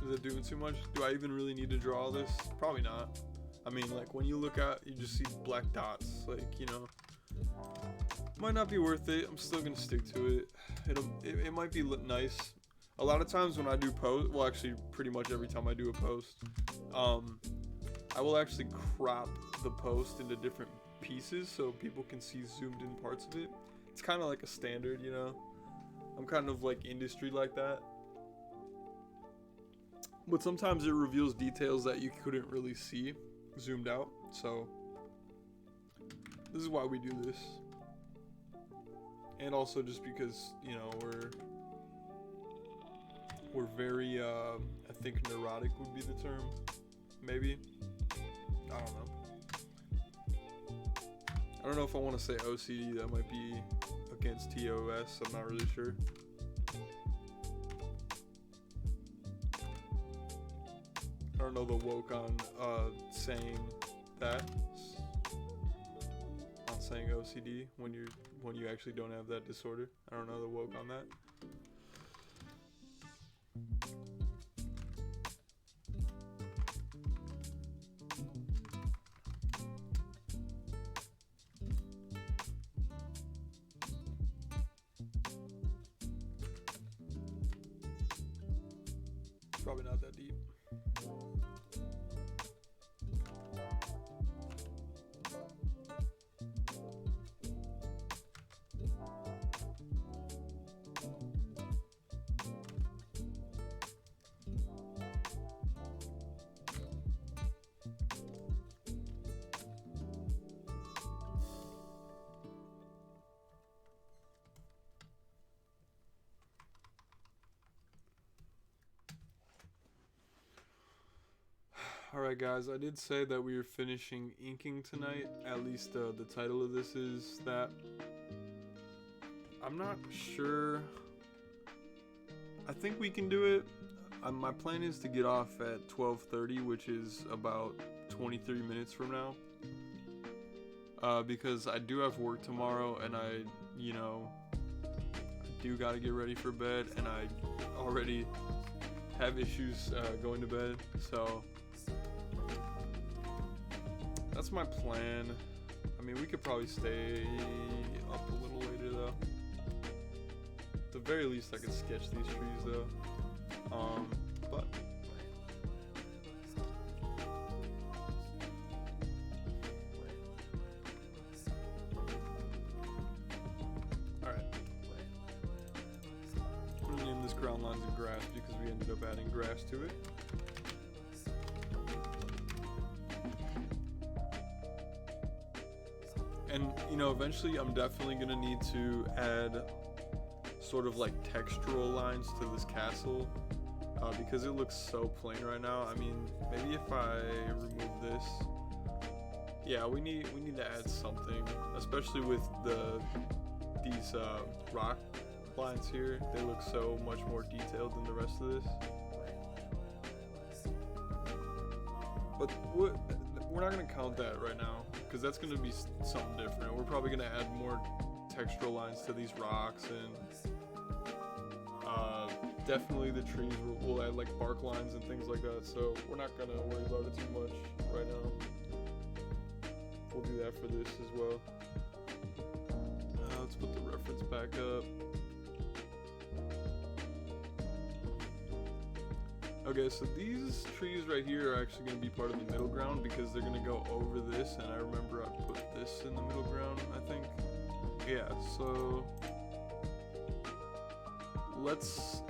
Is it doing too much? Do I even really need to draw this? Probably not. I mean, like, when you look at, you just see black dots. Like, you know, might not be worth it. I'm still gonna stick to it. It might be nice. A lot of times when I do post, well, actually, pretty much every time I do a post, I will actually crop the post into different pieces so people can see zoomed in parts of it. It's kind of like a standard, you know. I'm kind of like industry like that. But sometimes it reveals details that you couldn't really see zoomed out. So this is why we do this. And also just because, you know, we're very, I think neurotic would be the term. Maybe. I don't know. I don't know if I want to say OCD. That might be against TOS. I'm not really sure. I don't know the woke on saying that. On saying OCD when you actually don't have that disorder. I don't know the woke on that. Probably not that deep. Alright guys, I did say that we were finishing inking tonight. At least the title of this is that. I'm not sure. I think we can do it. My plan is to get off at 12:30, which is about 23 minutes from now. Because I do have work tomorrow and I do gotta get ready for bed, and I already have issues going to bed, so that's my plan. I mean, we could probably stay up a little later though. At the very least I could sketch these trees though. But alright. I'm gonna name this ground lines of grass because we ended up adding grass to it. And eventually I'm definitely gonna need to add sort of like textural lines to this castle, because it looks so plain right now. I mean, maybe if I remove this, yeah, we need to add something, especially with these rock lines here. They look so much more detailed than the rest of this. But we're not gonna count that right now, because that's gonna be something different. We're probably gonna add more textural lines to these rocks, and definitely the trees will add like bark lines and things like that. So we're not gonna worry about it too much right now. We'll do that for this as well. Let's put the reference back up. Okay, so these trees right here are actually going to be part of the middle ground because they're going to go over this, and I remember I put this in the middle ground, I think. Yeah, so let's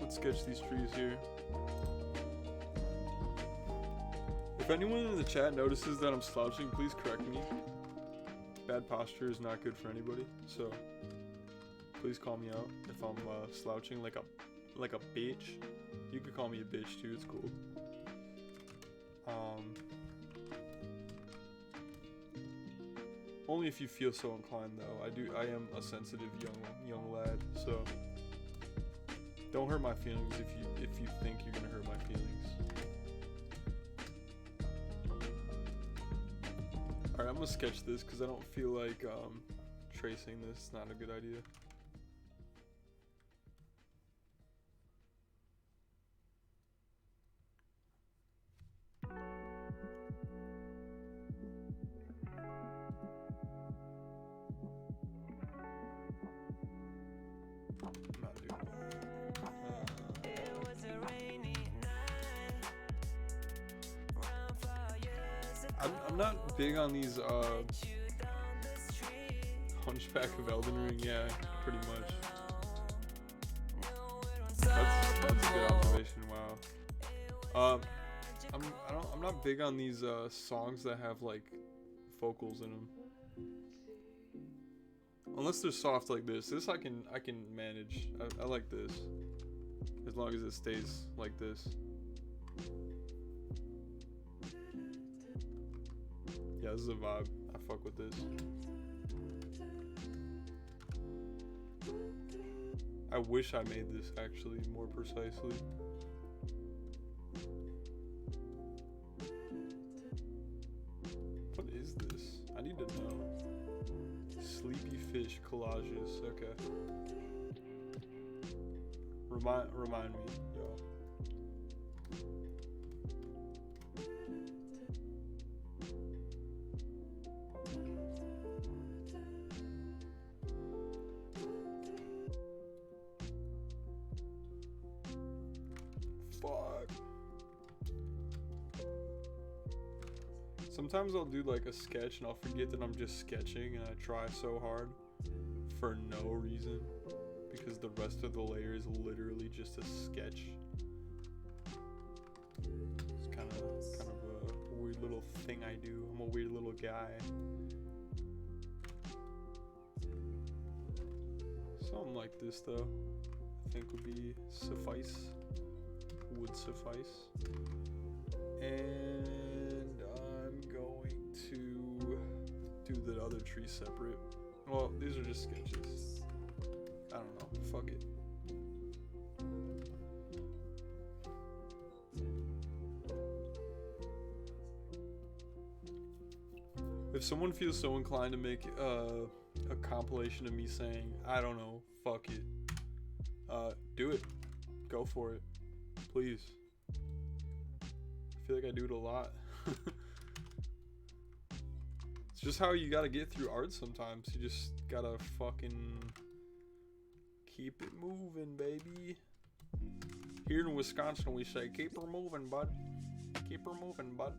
sketch these trees here. If anyone in the chat notices that I'm slouching, please correct me. Bad posture is not good for anybody, so please call me out if I'm slouching like a bitch. You could call me a bitch too, it's cool. Only if you feel so inclined though. I am a sensitive young lad, so don't hurt my feelings if you think you're gonna hurt my feelings. Alright, I'm gonna sketch this because I don't feel like tracing this. It's not a good idea. I'm not big on these Hunchback of Elden Ring. Yeah, pretty much. That's a good observation. Wow. I'm not big on these songs that have like vocals in them. Unless they're soft like this. This I can manage. I like this, as long as it stays like this. Yeah, this is a vibe. I fuck with this. I wish I made this actually more precisely. What is this? fish collages. Okay. Remind me, y'all. Fuck. Sometimes I'll do like a sketch and I'll forget that I'm just sketching and I try so hard for no reason because the rest of the layer is literally just a sketch. It's kind of a weird little thing I do. I'm a weird little guy. Something like this though, I think would be suffice. Would suffice. And I'm going to do the other tree separate. Well, these are just sketches. I don't know. Fuck it. If someone feels so inclined to make a compilation of me saying, I don't know, fuck it, do it. Go for it. Please. I feel like I do it a lot. It's just how you gotta get through art sometimes. You just gotta fucking keep it moving, baby. Here in Wisconsin, we say, keep her moving, bud. Keep her moving, bud.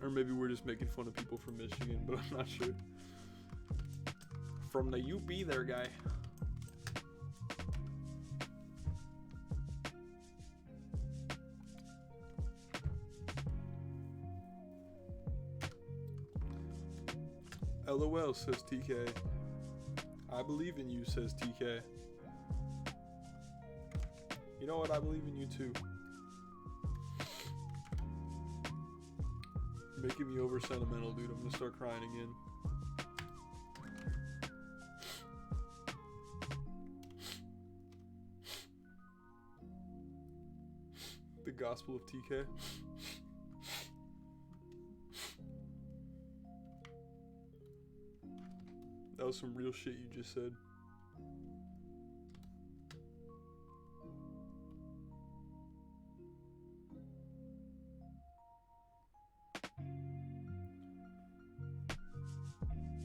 Or maybe we're just making fun of people from Michigan, but I'm not sure. From the UP there, guy. LOL, says TK. I believe in you, says TK. You know what? I believe in you too. You're making me over sentimental, dude. I'm gonna start crying again. The Gospel of TK. That was some real shit you just said.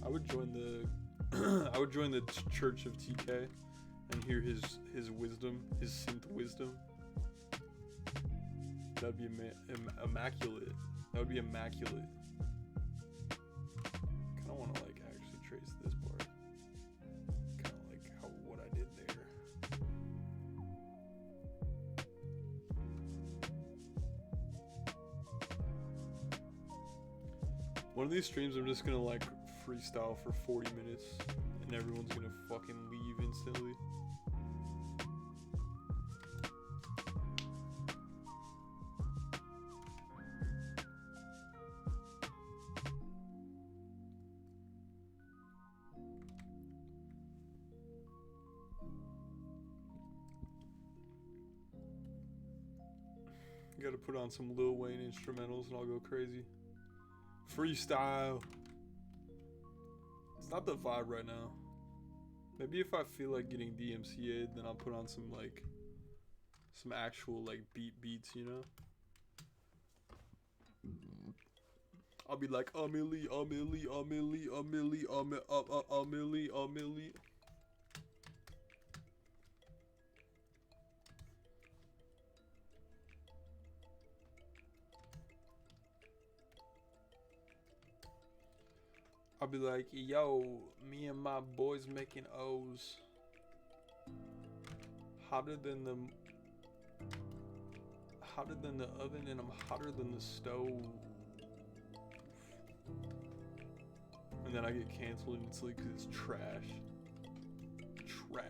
I would join the Church of TK and hear his wisdom, his synth wisdom. That'd be immaculate. That would be immaculate. Kind of want to like actually trace this part. Kind of like what I did there. One of these streams, I'm just gonna like freestyle for 40 minutes, and everyone's gonna fucking leave instantly. Gotta put on some Lil Wayne instrumentals and I'll go crazy. Freestyle. It's not the vibe right now. Maybe if I feel like getting DMCA'd, then I'll put on some like some actual like beats, you know? I'll be like Amelie. I'll be like, yo, me and my boys making O's. Hotter than the oven, and I'm hotter than the stove. And then I get canceled instantly because it's trash. Trash.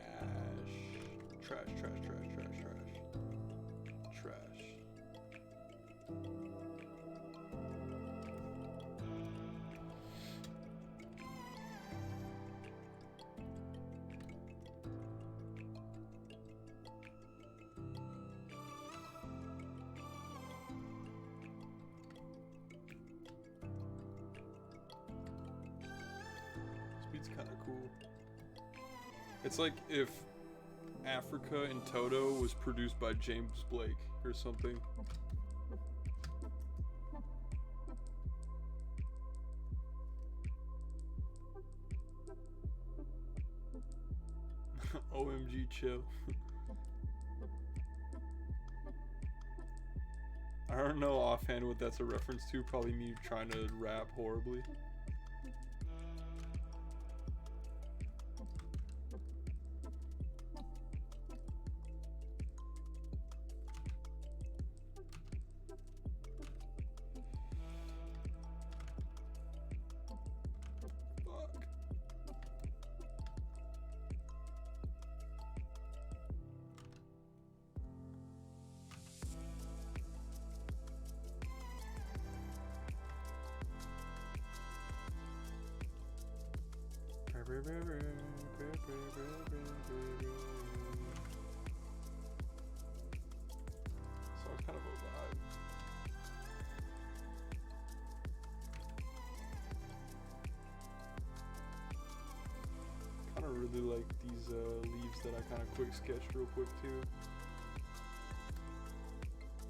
It's like if Africa in Toto was produced by James Blake or something. OMG, chill. I don't know offhand what that's a reference to. Probably me trying to rap horribly. Song's kind of a vibe. Kind of really like these leaves that I kind of quick sketched real quick too.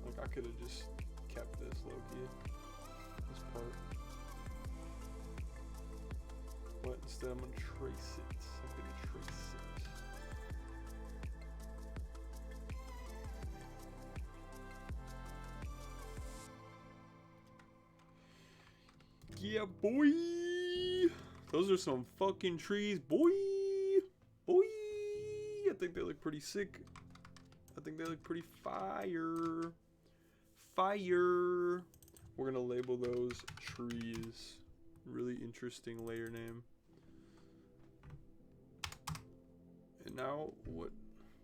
Like I could have just kept this low-key, this part. But instead I'm gonna trace it. I'm gonna trace it. Yeah, boy! Those are some fucking trees, boy! Boy! I think they look pretty sick. I think they look pretty fire. Fire! We're gonna label those trees. Really interesting layer name. And now, what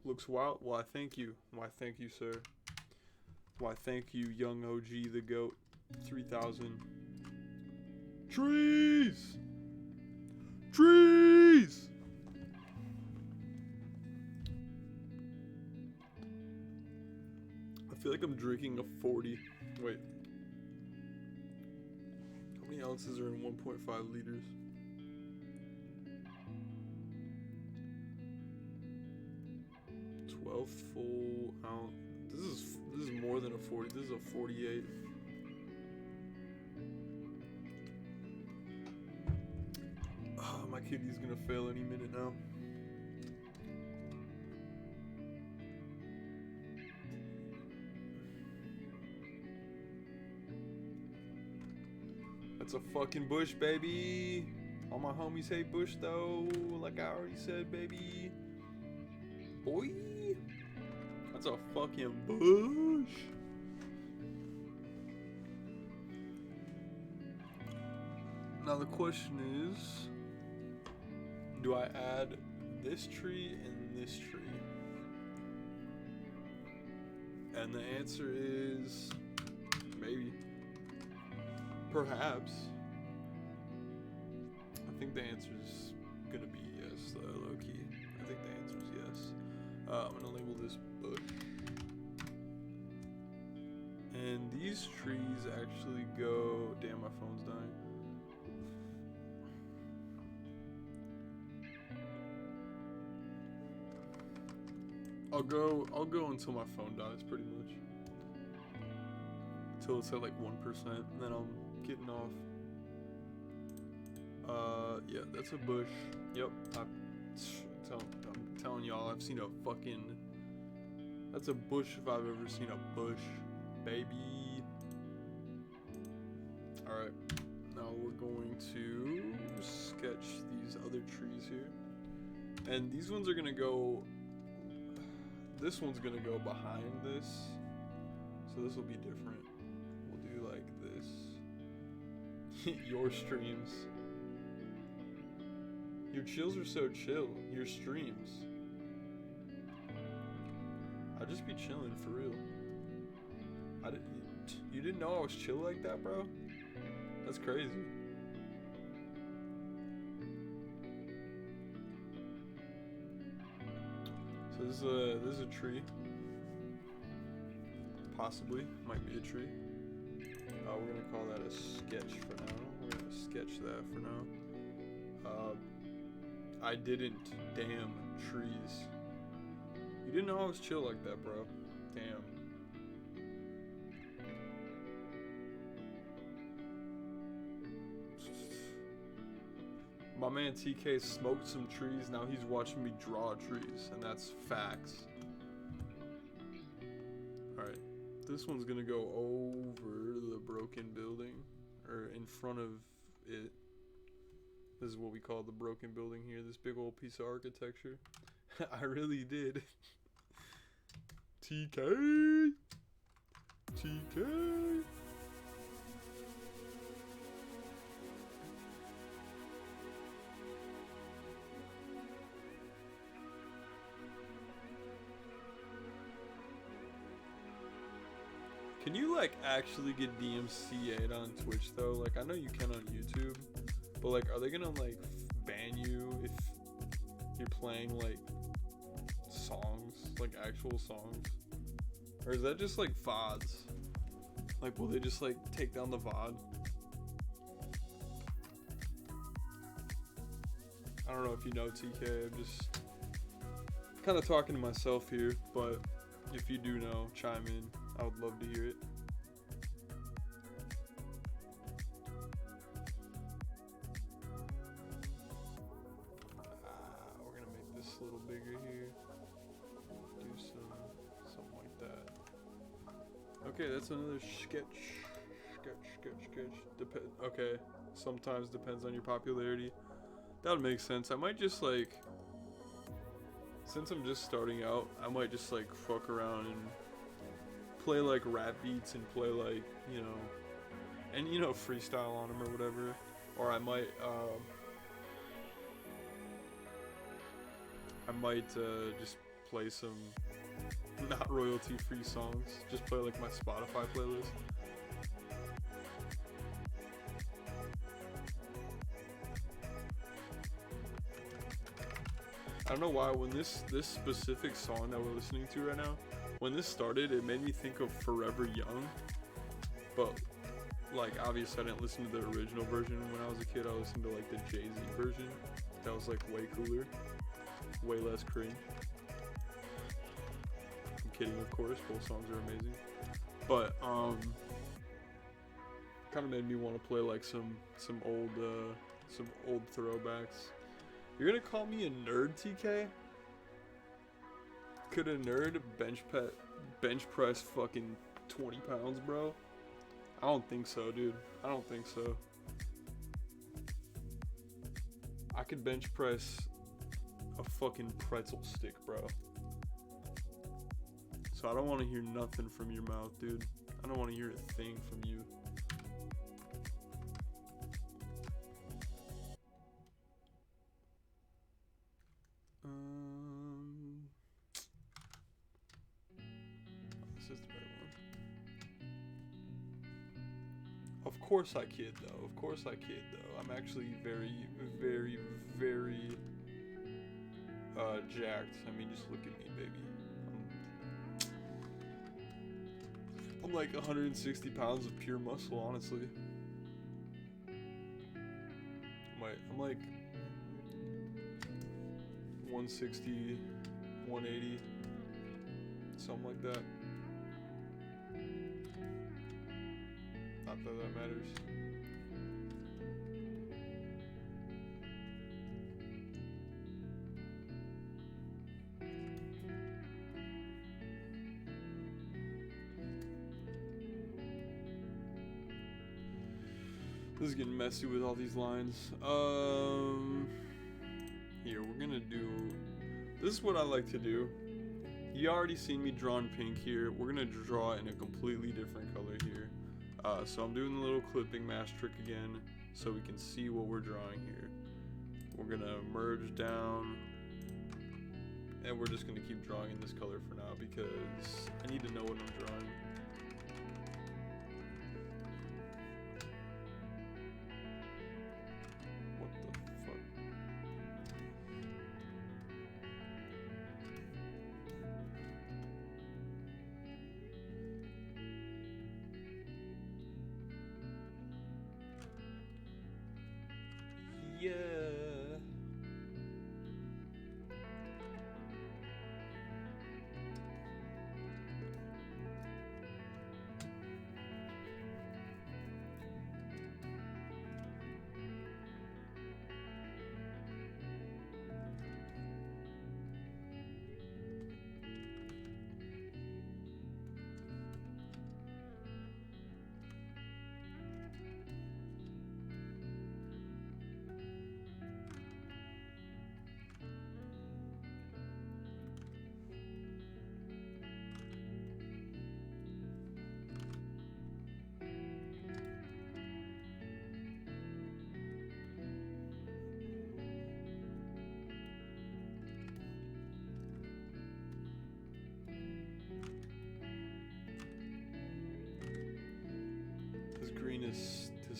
looks wild? Why, thank you. Why, thank you, sir. Why, thank you, young OG, the GOAT. 3,000. Trees! Trees! I feel like I'm drinking a 40. Wait. How many ounces are in 1.5 liters? 12 full ounce. This is more than a 40. This is a 48. Oh, my kidney's gonna fail any minute now. That's a fucking bush, baby. All my homies hate bush though, like I already said, baby. Boy, that's a fucking bush. Now the question is, do I add this tree and this tree? And the answer is maybe. Perhaps. I think the answer is gonna be yes, low key. I think the answer is yes. I'm gonna label this bush. And these trees actually go. Damn, my phone's dying. I'll go until my phone dies, pretty much. Until it's at like 1%, and then I'm getting off. Yeah, that's a bush. Yep, I'm telling y'all, I've seen a fucking. That's a bush if I've ever seen a bush, baby. All right, now we're going to sketch these other trees here, and these ones are gonna go. This one's gonna go behind this, so this will be different. We'll do like this. Your streams. Your chills are so chill. Your streams. I just be chilling for real. You didn't know I was chill like that, bro? That's crazy. So this is a tree. Possibly, might be a tree. We're gonna call that a sketch for now. We're gonna sketch that for now. I didn't, damn, trees. You didn't know I was chill like that, bro. Damn. My man TK smoked some trees, now he's watching me draw trees, and that's facts. Alright, this one's gonna go over the broken building, or in front of it. This is what we call the broken building here, this big old piece of architecture. I really did. TK! TK! Can you like actually get DMCA'd on Twitch though? Like I know you can on YouTube, but like are they gonna like ban you if you're playing like songs, like actual songs? Or is that just like VODs? Like will they just like take down the VOD? I don't know if you know TK, I'm just kind of talking to myself here, but if you do know, chime in. I would love to hear it. We're gonna make this a little bigger here. Do something like that. Okay, that's another sketch. Okay, sometimes depends on your popularity. That would make sense. I might just like, since I'm just starting out, I might just like fuck around and play like rap beats and play like, you know, and you know, freestyle on them or whatever. Or I might just play some not royalty free songs, just play like my Spotify playlist. I don't know why when this specific song that we're listening to right now, when this started, it made me think of Forever Young, but like obviously I didn't listen to the original version when I was a kid. I listened to like the Jay-Z version. That was like way cooler, way less cringe. I'm kidding, of course. Both songs are amazing, but kind of made me want to play like some old throwbacks. You're gonna call me a nerd, TK? Could a nerd bench press fucking 20 pounds, bro? I don't think so, dude. I don't think so. I could bench press a fucking pretzel stick, bro. So I don't want to hear nothing from your mouth, dude. I don't want to hear a thing from you. This is the right one. Of course I kid, though. Of course I kid, though. I'm actually very, very, very jacked. I mean, just look at me, baby. I'm like 160 pounds of pure muscle, honestly. I'm like 160, 180, something like that. Not that that matters. This is getting messy with all these lines. Here, we're gonna do, this is what I like to do. You already seen me draw in pink here. We're gonna draw in a completely different color here. So I'm doing the little clipping mask trick again so we can see what we're drawing here. We're gonna merge down and we're just gonna keep drawing in this color for now because I need to know what I'm drawing. What the fuck? Yeah.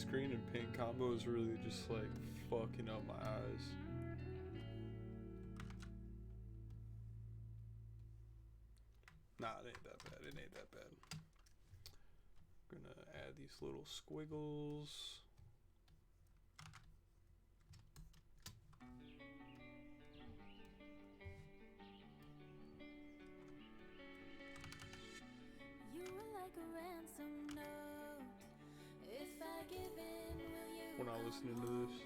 screen and pink combo is really just like fucking up my eyes. Nah, it ain't that bad. It ain't that bad. Gonna add these little squiggles. When I listening to this. It's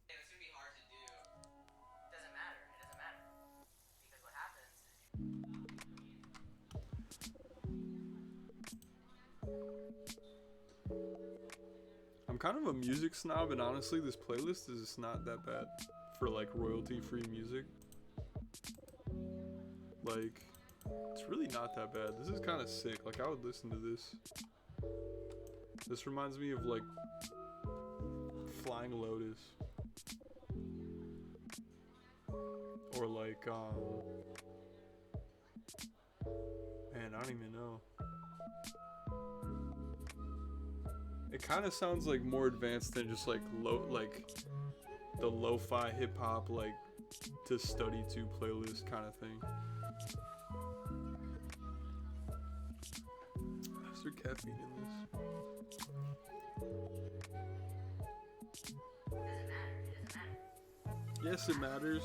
gonna be hard to do. Doesn't matter. It doesn't matter. Because what happens I'm kind of a music snob, and honestly, this playlist is not that bad for like royalty-free music. Like, it's really not that bad. This is kind of sick. Like, I would listen to this. This reminds me of like Flying Lotus, or like man, I don't even know. It kind of sounds like more advanced than just like the lo-fi hip hop like to study to playlist kind of thing. Is there caffeine in this? Yes, it matters.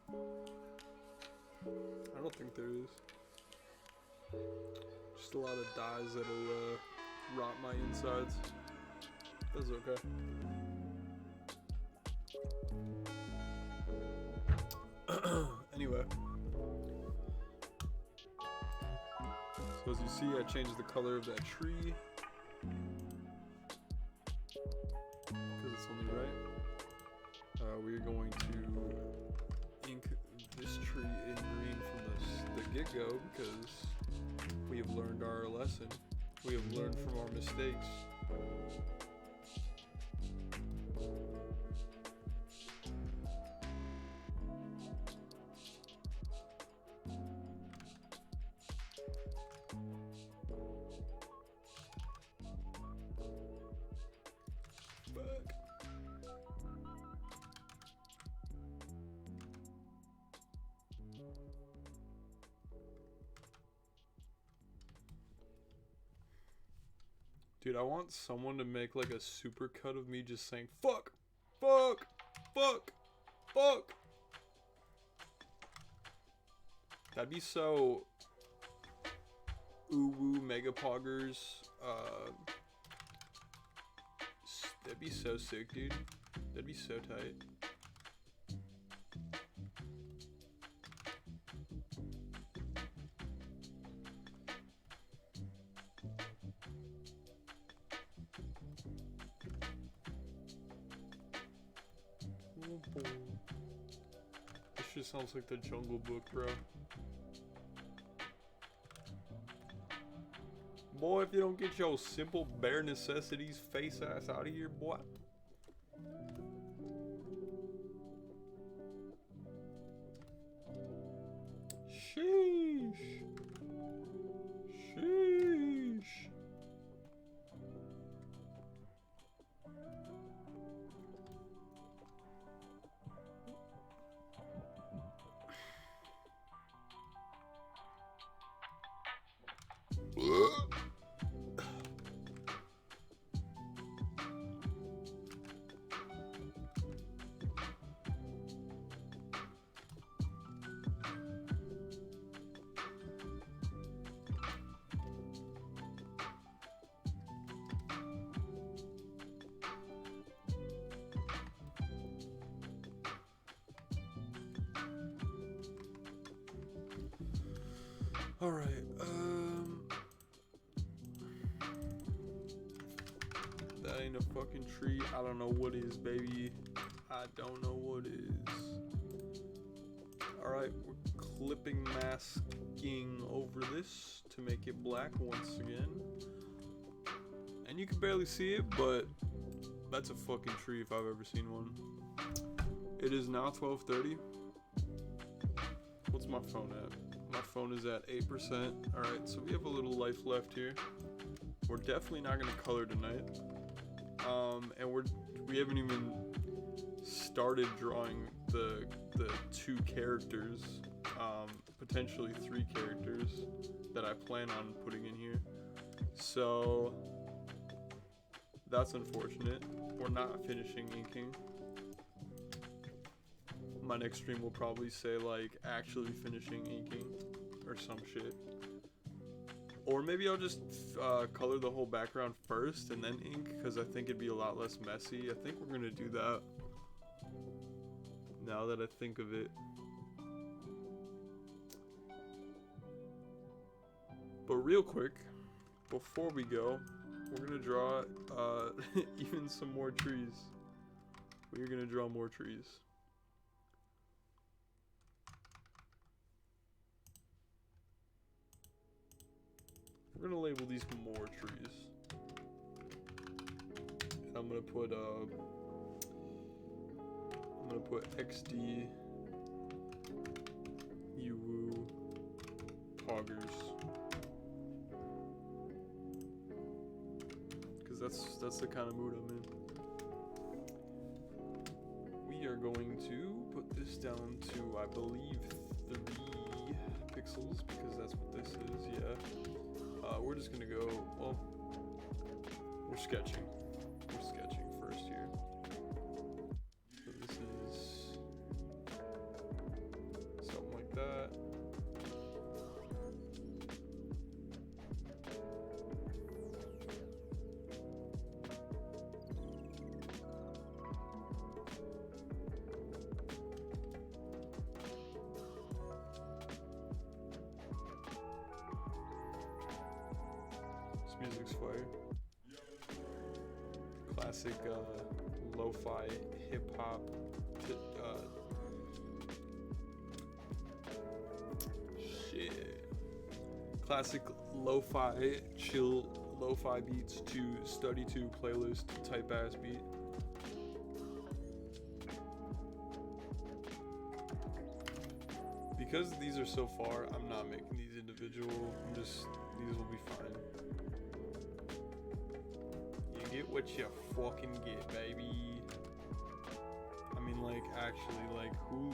I don't think there is. Just a lot of dyes that'll rot my insides. That's okay. Anyway. So as you see, I changed the color of that tree. Because it's only right. We're going to ink this tree in green from the get-go because we have learned our lesson. We have learned from our mistakes. Dude, I want someone to make like a super cut of me just saying fuck, fuck, fuck, fuck. That'd be so ooh-woo mega poggers. That'd be so sick, dude. That'd be so tight. This shit sounds like the Jungle Book, bro. Boy, if you don't get your simple bare necessities face ass out of here, boy. Sheesh. Sheesh. Alright, that ain't a fucking tree. I don't know what is, baby. I don't know what is. Alright, we're clipping masking over this to make it black once again. And you can barely see it, but that's a fucking tree if I've ever seen one. It is now 12:30. What's my phone at? My phone is at 8%. Alright, so we have a little life left here. We're definitely not gonna color tonight. And we haven't even started drawing the 2 characters, potentially 3 characters that I plan on putting in here. So that's unfortunate. We're not finishing inking. My next stream will probably say like actually finishing inking or some shit. Or maybe I'll just color the whole background first and then ink, because I think it'd be a lot less messy. I think we're gonna do that now that I think of it. But real quick, before we go, we're gonna draw even some more trees. We're gonna draw more trees. We're gonna label these more trees. And I'm gonna put XD Uwu Poggers. Cause that's the kind of mood I'm in. We are going to put this down to, I believe, 3 pixels, because that's what this is, yeah. We're just gonna go, well, we're sketching. We're sketching first here. So this is something like that. Music's fire. Classic lo-fi hip-hop shit. Classic lo-fi chill lo-fi beats to study to playlist type ass beat. Because these are so far, I'm not making these individual. These will be fine. Get what you fucking get, baby. I mean, like, actually, like, who?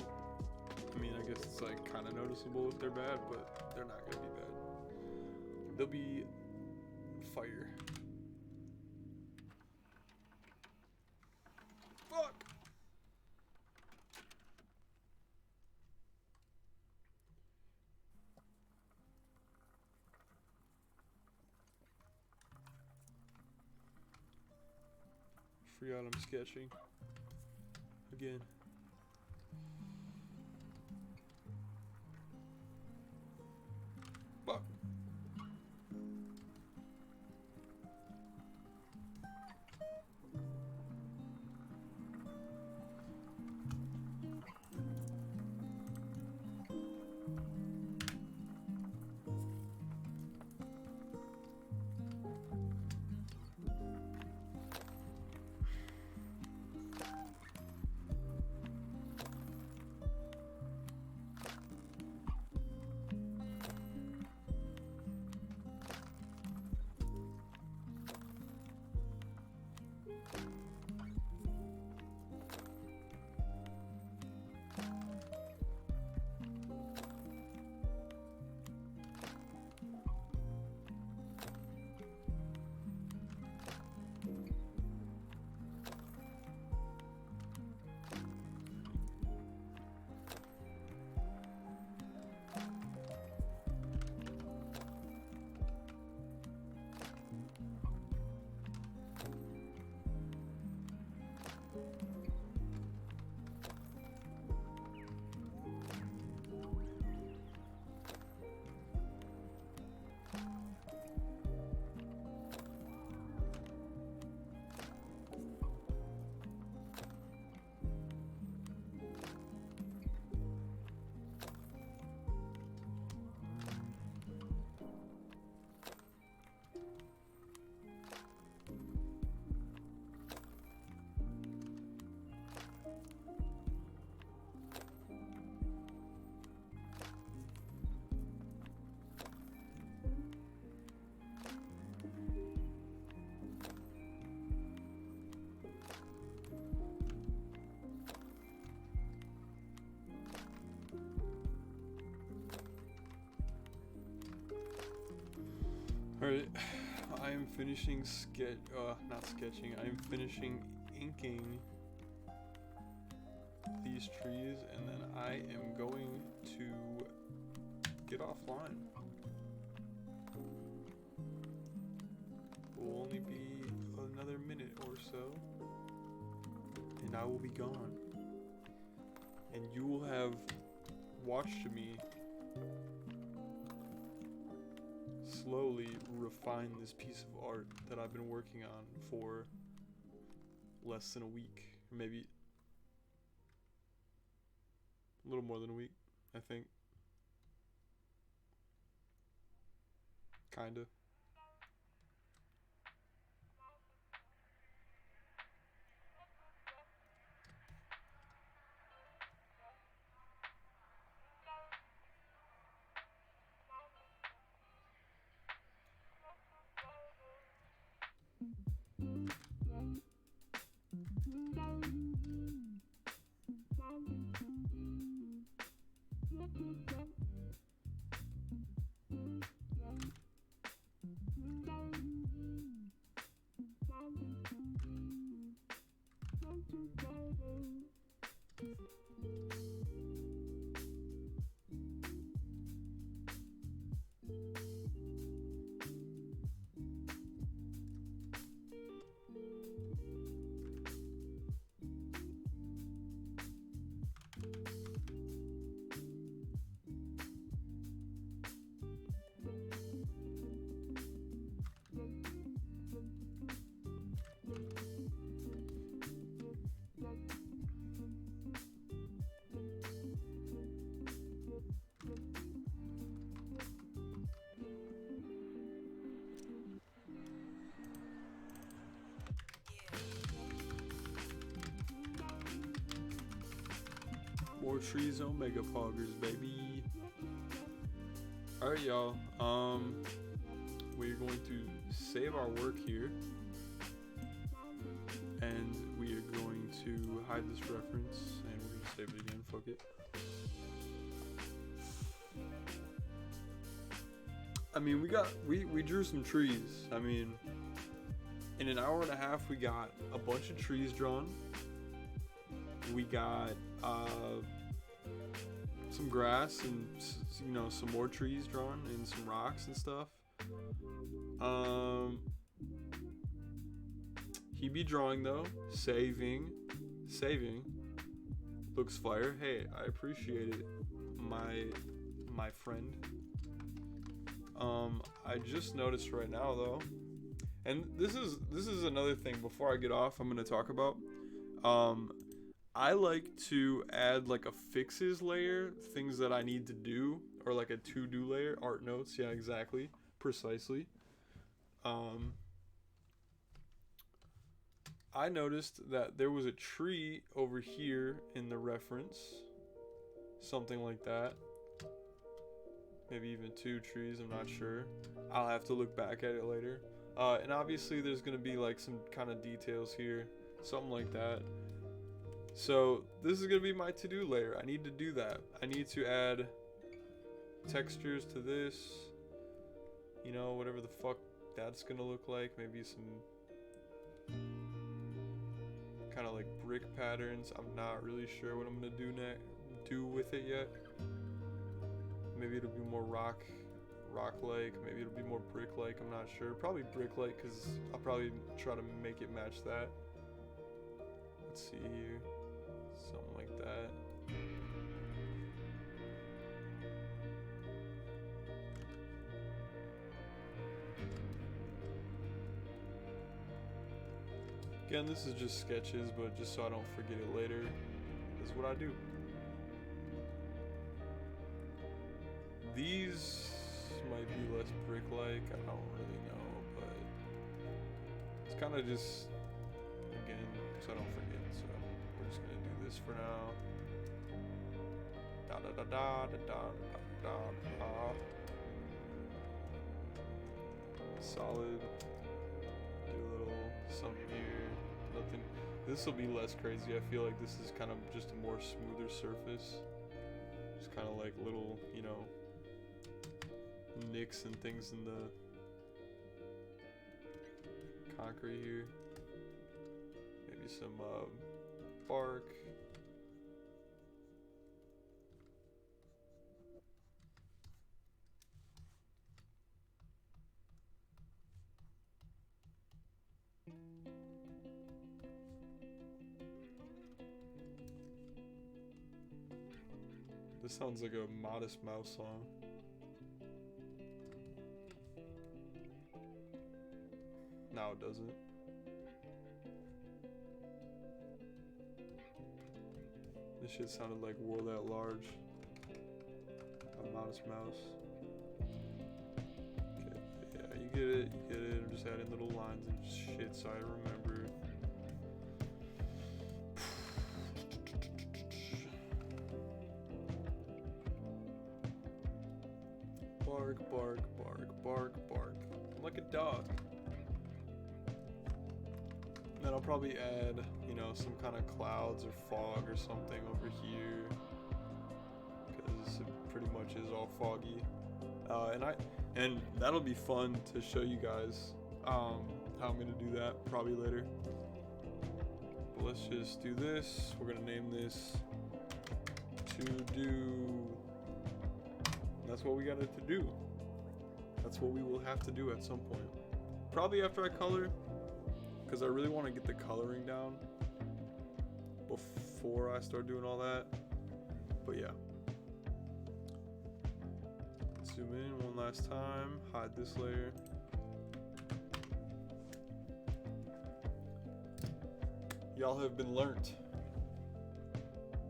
I mean, I guess it's, like, kind of noticeable if they're bad, but they're not gonna be bad. They'll be fire. Fuck! Forgot I'm sketching again. Fuck. Alright, I am finishing not sketching, I am finishing inking these trees, and then I am going to get offline. Will only be another minute or so, and I will be gone. And you will have watched me slowly refine this piece of art that I've been working on for less than a week, or maybe a little more than a week, I think. Kinda. More trees, Omega Poggers, baby. Alright, y'all. We're going to save our work here. And we are going to hide this reference. And we're going to save it again. Fuck it. I mean, we drew some trees. I mean, in an hour and a half, we got a bunch of trees drawn. We got some grass and some more trees drawn and some rocks and stuff. He be drawing though, saving. Looks fire. Hey, I appreciate it, my friend. I just noticed right now though, and this is another thing before I get off I'm gonna talk about. I like to add like a fixes layer, things that I need to do, or like a to-do layer, art notes, yeah, exactly, precisely. I noticed that there was a tree over here in the reference, something like that. Maybe even two trees, I'm not sure. I'll have to look back at it later. And obviously there's gonna be like some kind of details here, something like that. So this is gonna be my to-do layer. I need to do that. I need to add textures to this, whatever the fuck that's gonna look like. Maybe some kind of like brick patterns. I'm not really sure what I'm gonna do with it yet. Maybe it'll be more rock-like. Maybe it'll be more brick-like. I'm not sure. Probably brick-like because I'll probably try to make it match that. Let's see here. Something like that. Again, this is just sketches, but just so I don't forget it later, this is what I do. These might be less brick-like, I don't really know, but it's kind of just, again, so I don't forget, so we're just gonna do this for now. Da da da da da da da da. Solid. Do a little something here. Nothing. This will be less crazy. I feel like this is kind of just a more smoother surface. Just kind of like little, nicks and things in concrete here. Maybe some bark. This sounds like a Modest Mouse song. No, it doesn't. This shit sounded like World at Large. A Modest Mouse. Okay, yeah, you get it, you get it. I'm just adding little lines and shit so I remember. Bark, bark, bark, bark, bark. I'm like a dog. And then I'll probably add, you know, some kind of clouds or fog or something over here, because it pretty much is all foggy. And that'll be fun to show you guys how I'm gonna do that probably later. But let's just do this. We're gonna name this to do. That's what we got to do. That's what we will have to do at some point. Probably after I color, because I really want to get the coloring down before I start doing all that. But yeah. Zoom in one last time. Hide this layer. Y'all have been learnt.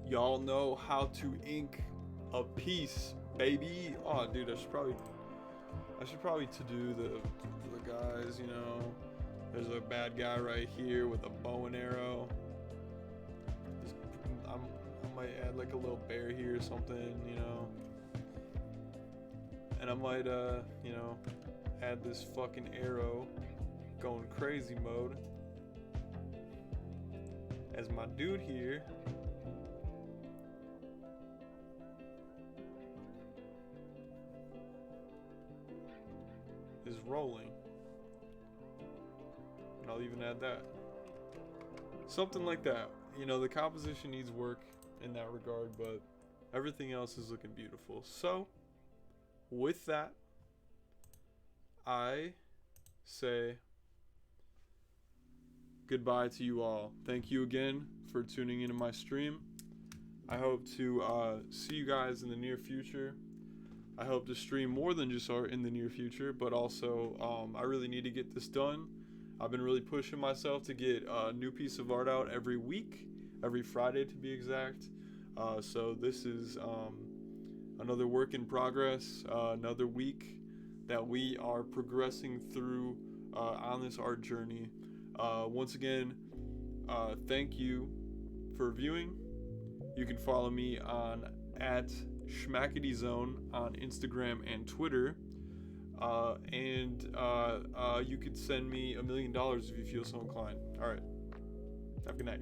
Y'all know how to ink a piece, baby. Oh, dude, I should probably to do the guys, you know. There's a bad guy right here with a bow and arrow. I might add like a little bear here or something, you know. And I might, you know, add this fucking arrow going crazy mode as my dude here. Is rolling. And I'll even add that. Something like that. You know, the composition needs work in that regard, but everything else is looking beautiful. So, with that, I say goodbye to you all. Thank you again for tuning into my stream. I hope to see you guys in the near future. I hope to stream more than just art in the near future, but also I really need to get this done. I've been really pushing myself to get a new piece of art out every week, every Friday to be exact. So this is another work in progress, another week that we are progressing through on this art journey. Once again, thank you for viewing. You can follow me on @SchmackityZone on Instagram and Twitter. And you could send me $1 million if you feel so inclined. All right. Have a good night.